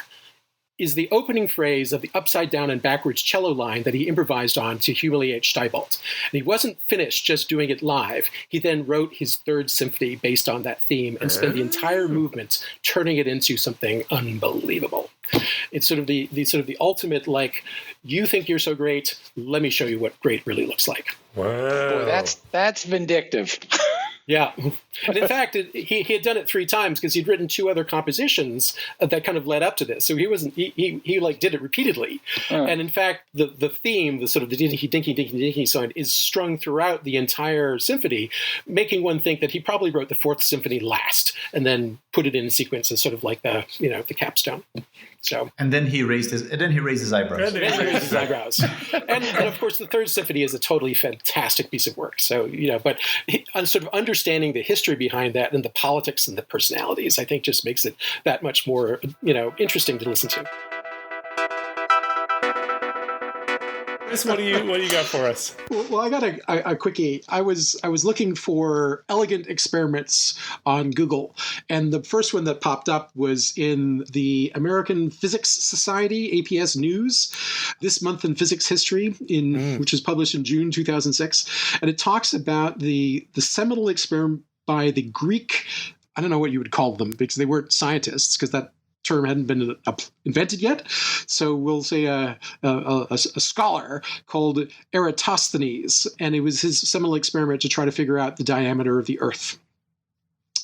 is the opening phrase of the upside down and backwards cello line that he improvised on to humiliate Steibelt. And he wasn't finished just doing it live. He then wrote his third symphony based on that theme and spent the entire movement turning it into something unbelievable. It's sort of the ultimate, like, you think you're so great, let me show you what great really looks like.
Wow.
Boy, that's vindictive.
Yeah. And in fact, he had done it 3 times because he'd written 2 other compositions that kind of led up to this. So he like did it repeatedly. And in fact, the theme, the sort of the dinky, dinky, dinky, dinky song is strung throughout the entire symphony, making one think that he probably wrote the 4th symphony last and then put it in sequence as sort of like the capstone. So
and then he raised his eyebrows.
And of course, the 3rd symphony is a totally fantastic piece of work. So but sort of understanding the history behind that and the politics and the personalities, I think, just makes it that much more interesting to listen to.
Chris, what do you got for us?
Well, I got a quickie. I was looking for elegant experiments on Google, and the first one that popped up was in the American Physics Society APS News, This Month in Physics History, which was published in June 2006, and it talks about the seminal experiment by the Greek. I don't know what you would call them because they weren't scientists, because that term hadn't been invented yet. So we'll say a scholar called Eratosthenes, and it was his seminal experiment to try to figure out the diameter of the Earth.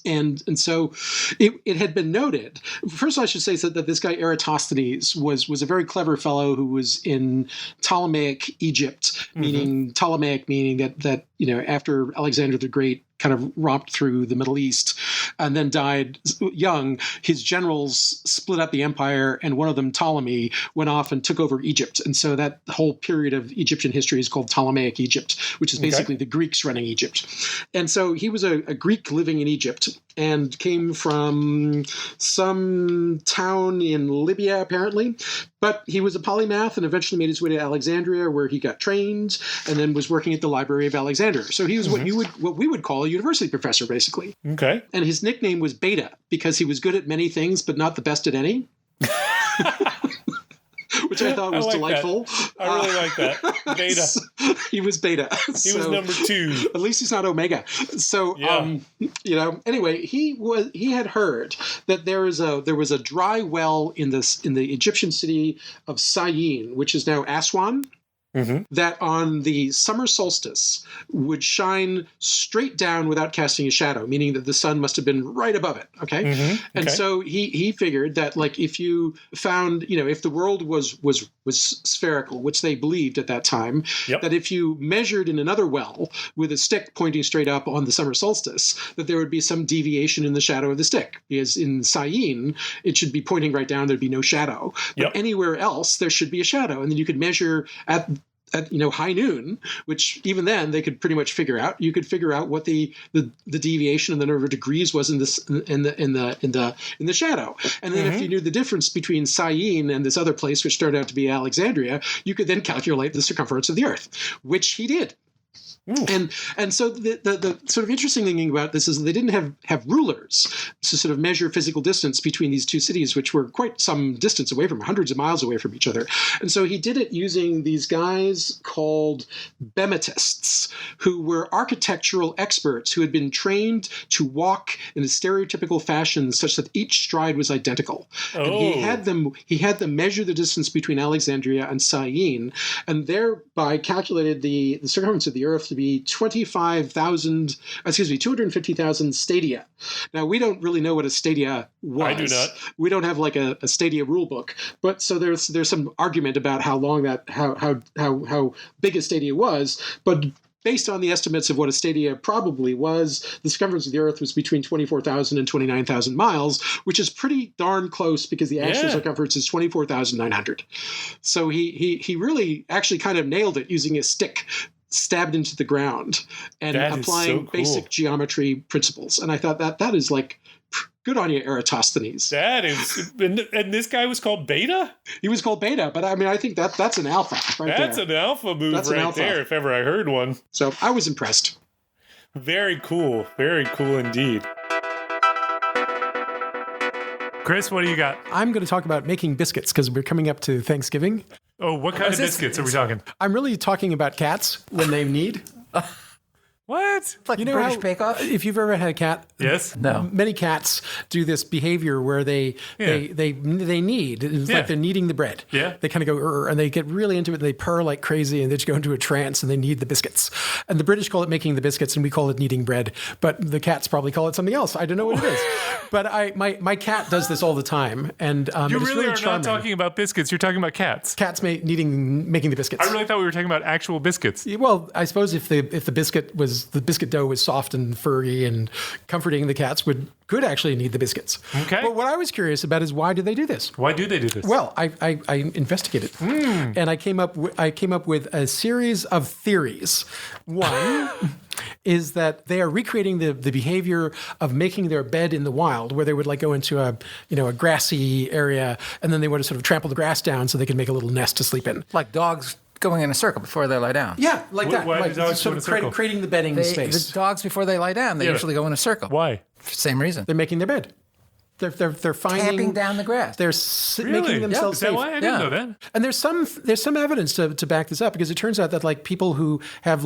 And so it had been noted. First, I should say that this guy Eratosthenes was a very clever fellow who was in Ptolemaic Egypt, meaning that after Alexander the Great kind of romped through the Middle East and then died young, his generals split up the empire, and one of them, Ptolemy, went off and took over Egypt. And so that whole period of Egyptian history is called Ptolemaic Egypt, which is basically the Greeks running Egypt. And so he was a Greek living in Egypt and came from some town in Libya, apparently. But he was a polymath and eventually made his way to Alexandria, where he got trained and then was working at the Library of Alexander. So he was what we would call a university professor, basically.
Okay.
And his nickname was Beta because he was good at many things, but not the best at any. Which I thought was delightful.
That. I really like that. Beta.
He was Beta.
He was number 2.
At least he's not Omega. So, anyway, he had heard that there was a dry well in the Egyptian city of Syene, which is now Aswan. That on the summer solstice would shine straight down without casting a shadow, meaning that the sun must have been right above it. Okay. And so he figured that, like, if you found, if the world was spherical, which they believed at that time, that if you measured in another well with a stick pointing straight up on the summer solstice, that there would be some deviation in the shadow of the stick. Because in Syene, it should be pointing right down, there'd be no shadow. But anywhere else, there should be a shadow. And then you could measure at high noon, which even then they could pretty much figure out. You could figure out what the deviation and the number of degrees was in the shadow. And then if you knew the difference between Syene and this other place, which turned out to be Alexandria, you could then calculate the circumference of the Earth, which he did. And so the sort of interesting thing about this is they didn't have rulers to sort of measure physical distance between these two cities, which were quite some distance away from, hundreds of miles away from each other. And so he did it using these guys called bemetists, who were architectural experts who had been trained to walk in a stereotypical fashion such that each stride was identical. And he had them measure the distance between Alexandria and Syene, and thereby calculated the circumference of the Earth to be 250,000 stadia. Now, we don't really know what a stadia was.
I do not.
We don't have like a stadia rule book, but so there's some argument about how long how big a stadia was, but based on the estimates of what a stadia probably was, the circumference of the Earth was between 24,000 and 29,000 miles, which is pretty darn close because the actual circumference is 24,900. So he really actually kind of nailed it using a stick stabbed into the ground and applying basic geometry principles. And I thought that is like, good on you, Eratosthenes.
That is, and this guy was called Beta?
He was called Beta, but I mean, I think that's an alpha right
That's
there.
An alpha move there, if ever I heard one.
So I was impressed.
Very cool indeed. Chris, what do you got?
I'm going to talk about making biscuits because we're coming up to Thanksgiving.
Oh, what kind of biscuits are we talking?
I'm really talking about cats when they need.
Well,
What?
Like
You know
British
how,
Bake Off?
if you've ever had a cat,
Yes.
No.
many cats do this behavior where they knead. It's like they're kneading the bread.
Yeah.
They kind of go and they get really into it. And they purr like crazy, and they just go into a trance and they knead the biscuits. And the British call it making the biscuits, and we call it kneading bread. But the cats probably call it something else. I don't know what it is. But my cat does this all the time, and
You
it's
really are
charming.
not talking about biscuits. You're talking about cats.
Cats making the biscuits.
I really thought we were talking about actual biscuits.
Well, I suppose if the biscuit dough was soft and furry and comforting, the cats could actually knead the biscuits.
Okay.
But what I was curious about is, why do they do this?
Why do they do this?
Well, I investigated, and I came up with a series of theories. One is that they are recreating the behavior of making their bed in the wild, where they would like go into a grassy area, and then they would sort of trample the grass down so they can make a little nest to sleep in.
Like dogs going in a circle before they lie down.
Yeah, like that.
Why do
Like
dogs
sort
go in
of
a circle?
creating the bedding space.
The dogs, before they lie down, they usually go in a circle.
Why?
Same reason.
They're making their bed. They're finding
Tamping down the grass.
They're
Really?
making themselves
Is that
safe.
why? I didn't
Yeah.
know that.
And there's some evidence to back this up, because it turns out that like people who have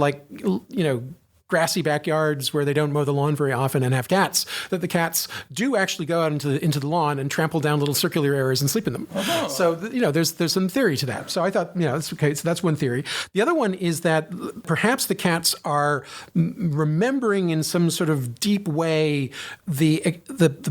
grassy backyards where they don't mow the lawn very often and have cats, that the cats do actually go out into the lawn and trample down little circular areas and sleep in them. Oh. So there's some theory to that. So I thought that's okay. So that's one theory. The other one is that perhaps the cats are remembering in some sort of deep way the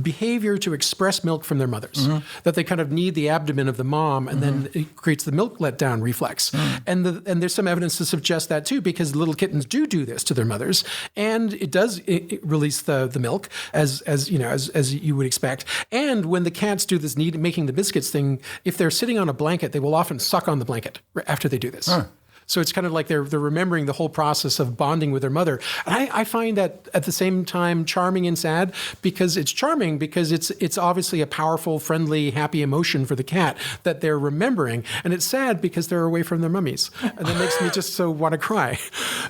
behavior to express milk from their mothers. Mm-hmm. That they kind of need the abdomen of the mom, and then it creates the milk letdown reflex. And there's some evidence to suggest that too, because little kittens do this to their mothers. And it does release the milk as you would expect. And when the cats do this making the biscuits thing, if they're sitting on a blanket, they will often suck on the blanket after they do this. So it's kind of like they're remembering the whole process of bonding with their mother. And I find that at the same time charming and sad, because it's charming because it's obviously a powerful, friendly, happy emotion for the cat that they're remembering. And it's sad because they're away from their mummies. And that makes me just so want to cry.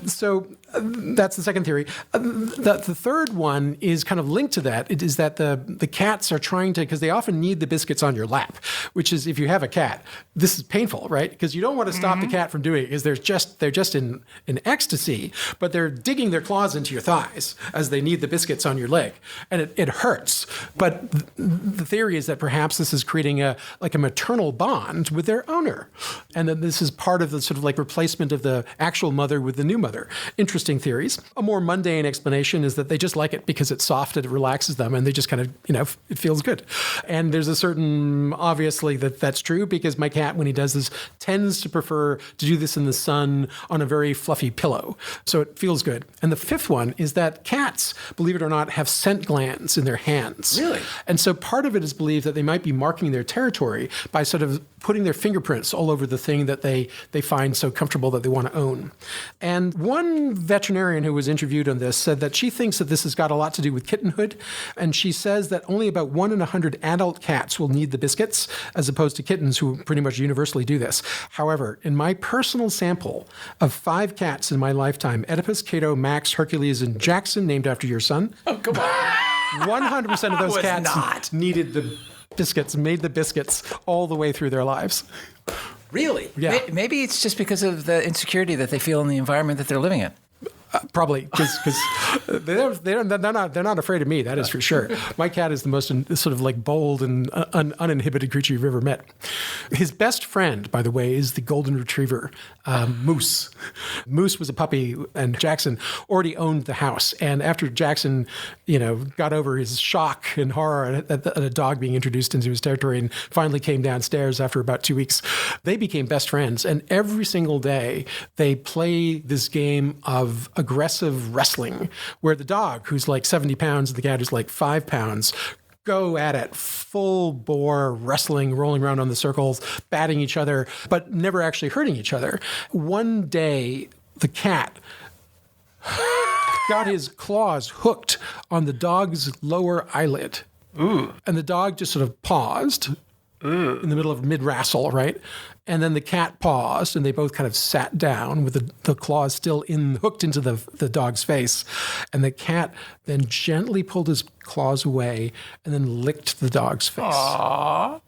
So that's the second theory. The third one is kind of linked to that. It is that the cats are trying to, because they often need the biscuits on your lap, which is, if you have a cat, this is painful, right? Because you don't want to stop the cat from doing it, because they're just in ecstasy, but they're digging their claws into your thighs as they need the biscuits on your leg, and it hurts. But the theory is that perhaps this is creating a maternal bond with their owner, and that this is part of the sort of like replacement of the actual mother with the new mother. Interesting theories. A more mundane explanation is that they just like it because it's soft and it relaxes them, and they just kind of, it feels good. And there's a certain, obviously, that's true, because my cat, when he does this, tends to prefer to do this in the sun on a very fluffy pillow. So it feels good. And the fifth one is that cats, believe it or not, have scent glands in their hands.
Really?
And so part of it is believed that they might be marking their territory by sort of putting their fingerprints all over the thing that they find so comfortable that they want to own. And one veterinarian who was interviewed on this said that she thinks that this has got a lot to do with kittenhood. And she says that only about 1 in 100 adult cats will need the biscuits, as opposed to kittens, who pretty much universally do this. However, in my personal sample of 5 cats in my lifetime, Oedipus, Cato, Max, Hercules, and Jackson, named after your son. Oh, come on. 100% of those cats needed the biscuits, made the biscuits all the way through their lives.
Really?
Yeah.
Maybe it's just because of the insecurity that they feel in the environment that they're living in.
Probably, because they're not afraid of me. That is for sure. My cat is the most sort of like bold and uninhibited creature you've ever met. His best friend, by the way, is the golden retriever, Moose. Moose was a puppy, and Jackson already owned the house. And after Jackson, got over his shock and horror at a dog being introduced into his territory, and finally came downstairs after about 2 weeks, they became best friends. And every single day, they play this game of aggressive wrestling, where the dog, who's like 70 pounds, and the cat who's like 5 pounds, go at it, full bore wrestling, rolling around on the circles, batting each other, but never actually hurting each other. One day, the cat got his claws hooked on the dog's lower eyelid. Ooh. And the dog just sort of paused in the middle of mid-wrestle, right? And then the cat paused, and they both kind of sat down with the claws still hooked into the dog's face. And the cat then gently pulled his claws away and then licked the dog's face. Aww.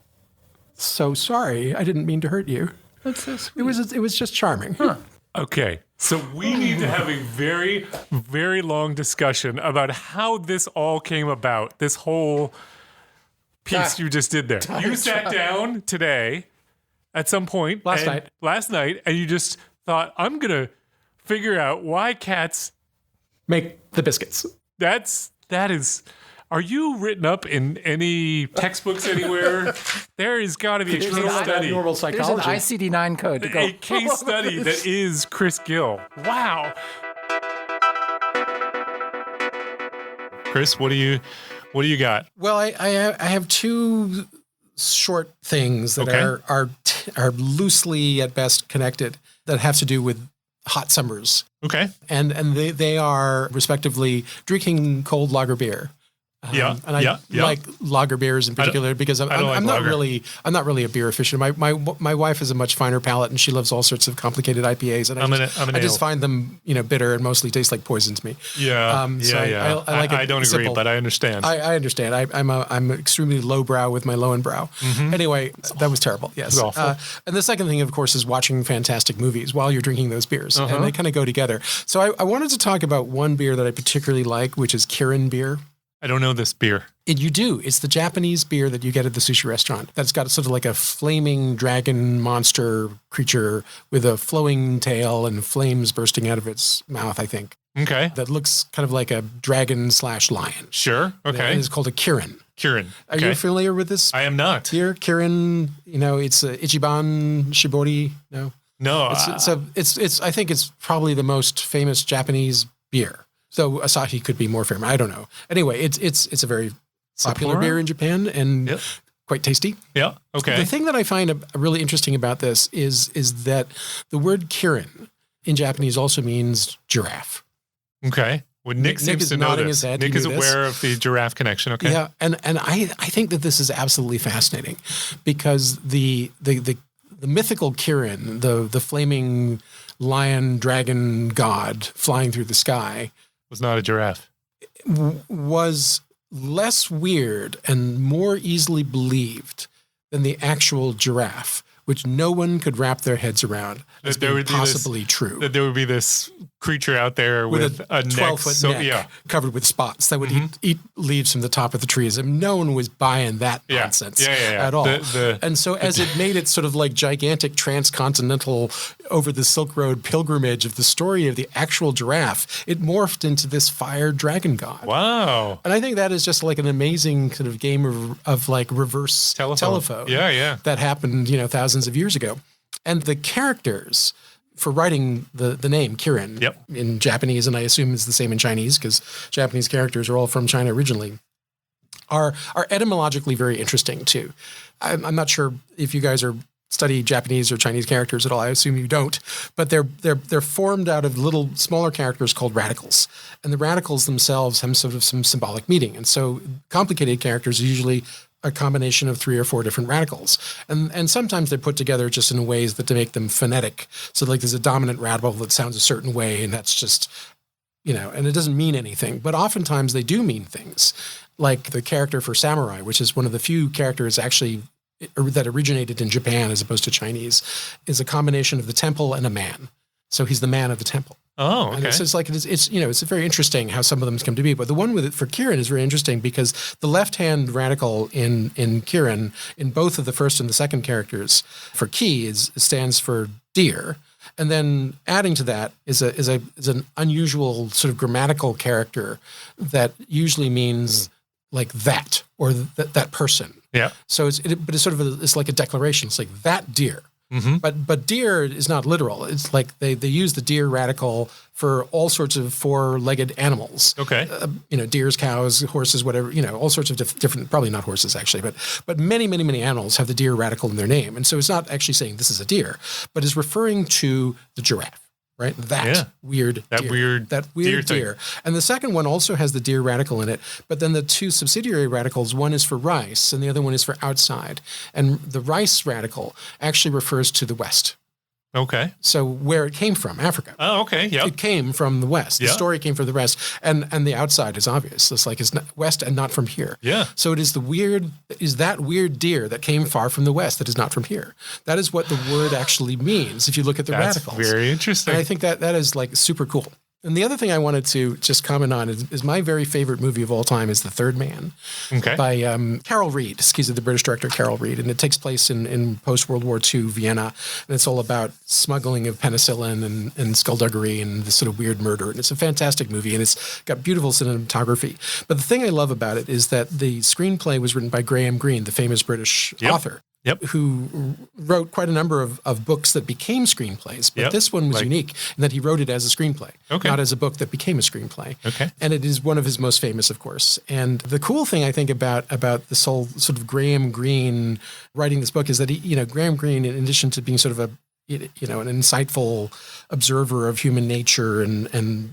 So sorry, I didn't mean to hurt you.
That's so sweet.
It was just charming.
Huh.
Okay, so we need to have a very, very long discussion about how this all came about. This whole piece you just did there. You sat down today at some point last night, and you just thought, I'm gonna figure out why cats
Make the biscuits.
that is. Are you written up in any textbooks anywhere? There has got to be a case study.
Normal
There's an
psychology.
ICD-9 code to go.
A case study that is Chris Gill. Wow. Chris, what do you got?
Well, I have two short things that are loosely at best connected that have to do with hot summers.
Okay.
And they are respectively drinking cold lager beer. And I like lager beers in particular because I'm not really a beer aficionado. My wife has a much finer palate and she loves all sorts of complicated IPAs, and I just find them better and mostly taste like poison to me.
Yeah,
I like it
I don't
simple.
agree, but I understand.
I understand. I'm extremely lowbrow with my Lowenbrow. Anyway, that was terrible. Yes.
It's awful.
And the second thing, of course, is watching fantastic movies while you're drinking those beers, and they kind of go together. So I wanted to talk about one beer that I particularly like, which is Kirin beer.
I don't know this beer.
You do. It's the Japanese beer that you get at the sushi restaurant. That's got sort of like a flaming dragon monster creature with a flowing tail and flames bursting out of its mouth, I think.
Okay.
That looks kind of like a dragon/lion.
Sure. Okay.
It's called a Kirin.
Kirin.
Are you familiar with this?
I am not.
Beer, Kirin, it's Ichiban Shibori. No.
No.
It's I think it's probably the most famous Japanese beer. So Asahi could be more famous. I don't know. Anyway, it's a very popular beer in Japan and quite tasty.
Yeah. Okay.
The thing that I find really interesting about this is that the word Kirin in Japanese also means giraffe.
Okay. Well, Nick seems to know this. Nick is aware of the giraffe connection. Okay.
Yeah, and I think that this is absolutely fascinating because the mythical Kirin, the flaming lion dragon god flying through the sky,
was not a giraffe.
Was less weird and more easily believed than the actual giraffe, which no one could wrap their heads around as being possibly true.
That there would be this creature out there with a
12-foot neck covered with spots that would eat leaves from the top of the trees. And no one was buying that nonsense at all. And so as it made its sort of like gigantic transcontinental over the Silk Road pilgrimage of the story of the actual giraffe, it morphed into this fire dragon god.
Wow.
And I think that is just like an amazing kind of game of like reverse telephone.
Yeah.
That happened, thousands of years ago. And the characters for writing the name Kirin in Japanese, and I assume it's the same in Chinese because Japanese characters are all from China originally, are etymologically very interesting too. I'm not sure if you guys study Japanese or Chinese characters at all. I assume you don't, but they're formed out of little smaller characters called radicals, and the radicals themselves have sort of some symbolic meaning. And so complicated characters are usually a combination of 3 or 4 different radicals. And sometimes they're put together just in ways that to make them phonetic. So like there's a dominant radical that sounds a certain way, and that's just, and it doesn't mean anything. But oftentimes they do mean things. Like the character for samurai, which is one of the few characters actually that originated in Japan as opposed to Chinese, is a combination of the temple and a man. So he's the man of the temple.
Oh, okay.
And it's very interesting how some of them come to be. But the one for Kirin is very interesting because the left-hand radical in Kirin, in both of the first and the second characters for ki stands for deer. And then adding to that is an unusual sort of grammatical character that usually means like that or that person.
Yeah.
So it's sort of it's like a declaration. It's like that deer. Mm-hmm. But deer is not literal. It's like they use the deer radical for all sorts of 4-legged animals.
Okay.
Deers, cows, horses, whatever, all sorts of different, probably not horses actually, but many, many, many animals have the deer radical in their name. And so it's not actually saying this is a deer, but is referring to the giraffe. Right? That weird deer. And the second one also has the deer radical in it, but then the 2 subsidiary radicals, one is for rice and the other one is for outside. And the rice radical actually refers to the West.
Okay.
So where it came from, Africa.
Oh, okay. Yep.
It came from the West.
Yeah.
The story came from the West, and the outside is obvious. It's like it's not West and not from here.
Yeah.
So it is that weird deer that came far from the West that is not from here. That is what the word actually means if you look at the
That's
radicals.
very interesting.
And I think that is like super cool. And the other thing I wanted to just comment on is my very favorite movie of all time is The Third Man by Carol Reed. He's the British director Carol Reed. And it takes place in post-World War II Vienna. And it's all about smuggling of penicillin and skullduggery and this sort of weird murder. And it's a fantastic movie, and it's got beautiful cinematography. But the thing I love about it is that the screenplay was written by Graham Greene, the famous British author.
Yep.
Who wrote quite a number of books that became screenplays. But this one was unique in that he wrote it as a screenplay, not as a book that became a screenplay.
Okay.
And it is one of his most famous, of course. And the cool thing I think about this whole sort of Graham Greene writing this book is that Graham Greene, in addition to being sort of an insightful observer of human nature and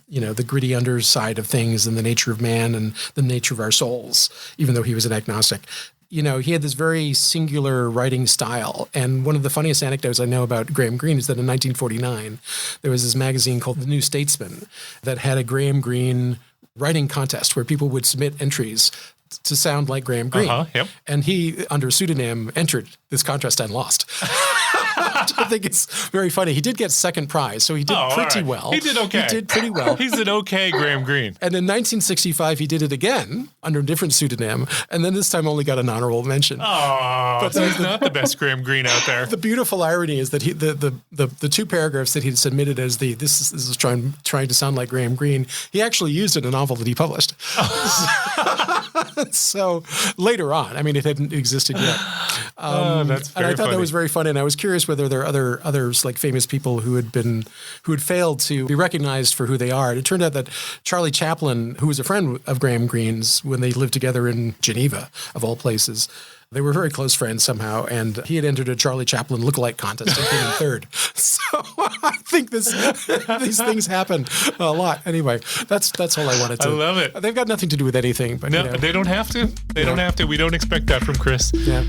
the gritty underside of things and the nature of man and the nature of our souls, even though he was an agnostic. He had this very singular writing style. And one of the funniest anecdotes I know about Graham Greene is that in 1949, there was this magazine called The New Statesman that had a Graham Greene writing contest where people would submit entries to sound like Graham Greene.
Yep.
And he, under pseudonym, entered this contest and lost. I think it's very funny. He did get second prize, so he did pretty well.
He did okay.
He did pretty well.
He's an okay Graham Greene.
And in 1965, he did it again under a different pseudonym, and then this time only got an honorable mention.
Oh, but he's not the best Graham Greene out there.
The beautiful irony is that the two paragraphs that he had submitted as this is trying to sound like Graham Greene, he actually used in a novel that he published. So later on, I mean, it hadn't existed yet.
That's very
and I thought
funny.
that was very funny, and I was curious whether there are others like famous people who had failed to be recognized for who they are. And it turned out that Charlie Chaplin, who was a friend of Graham Greene's when they lived together in Geneva, of all places, they were very close friends somehow, and he had entered a Charlie Chaplin lookalike contest and came in third. So I think these things happen a lot. Anyway, that's all I wanted to.
I love it.
They've got nothing to do with anything. But
No, they don't have to. They don't have to. We don't expect that from Chris.
Yeah.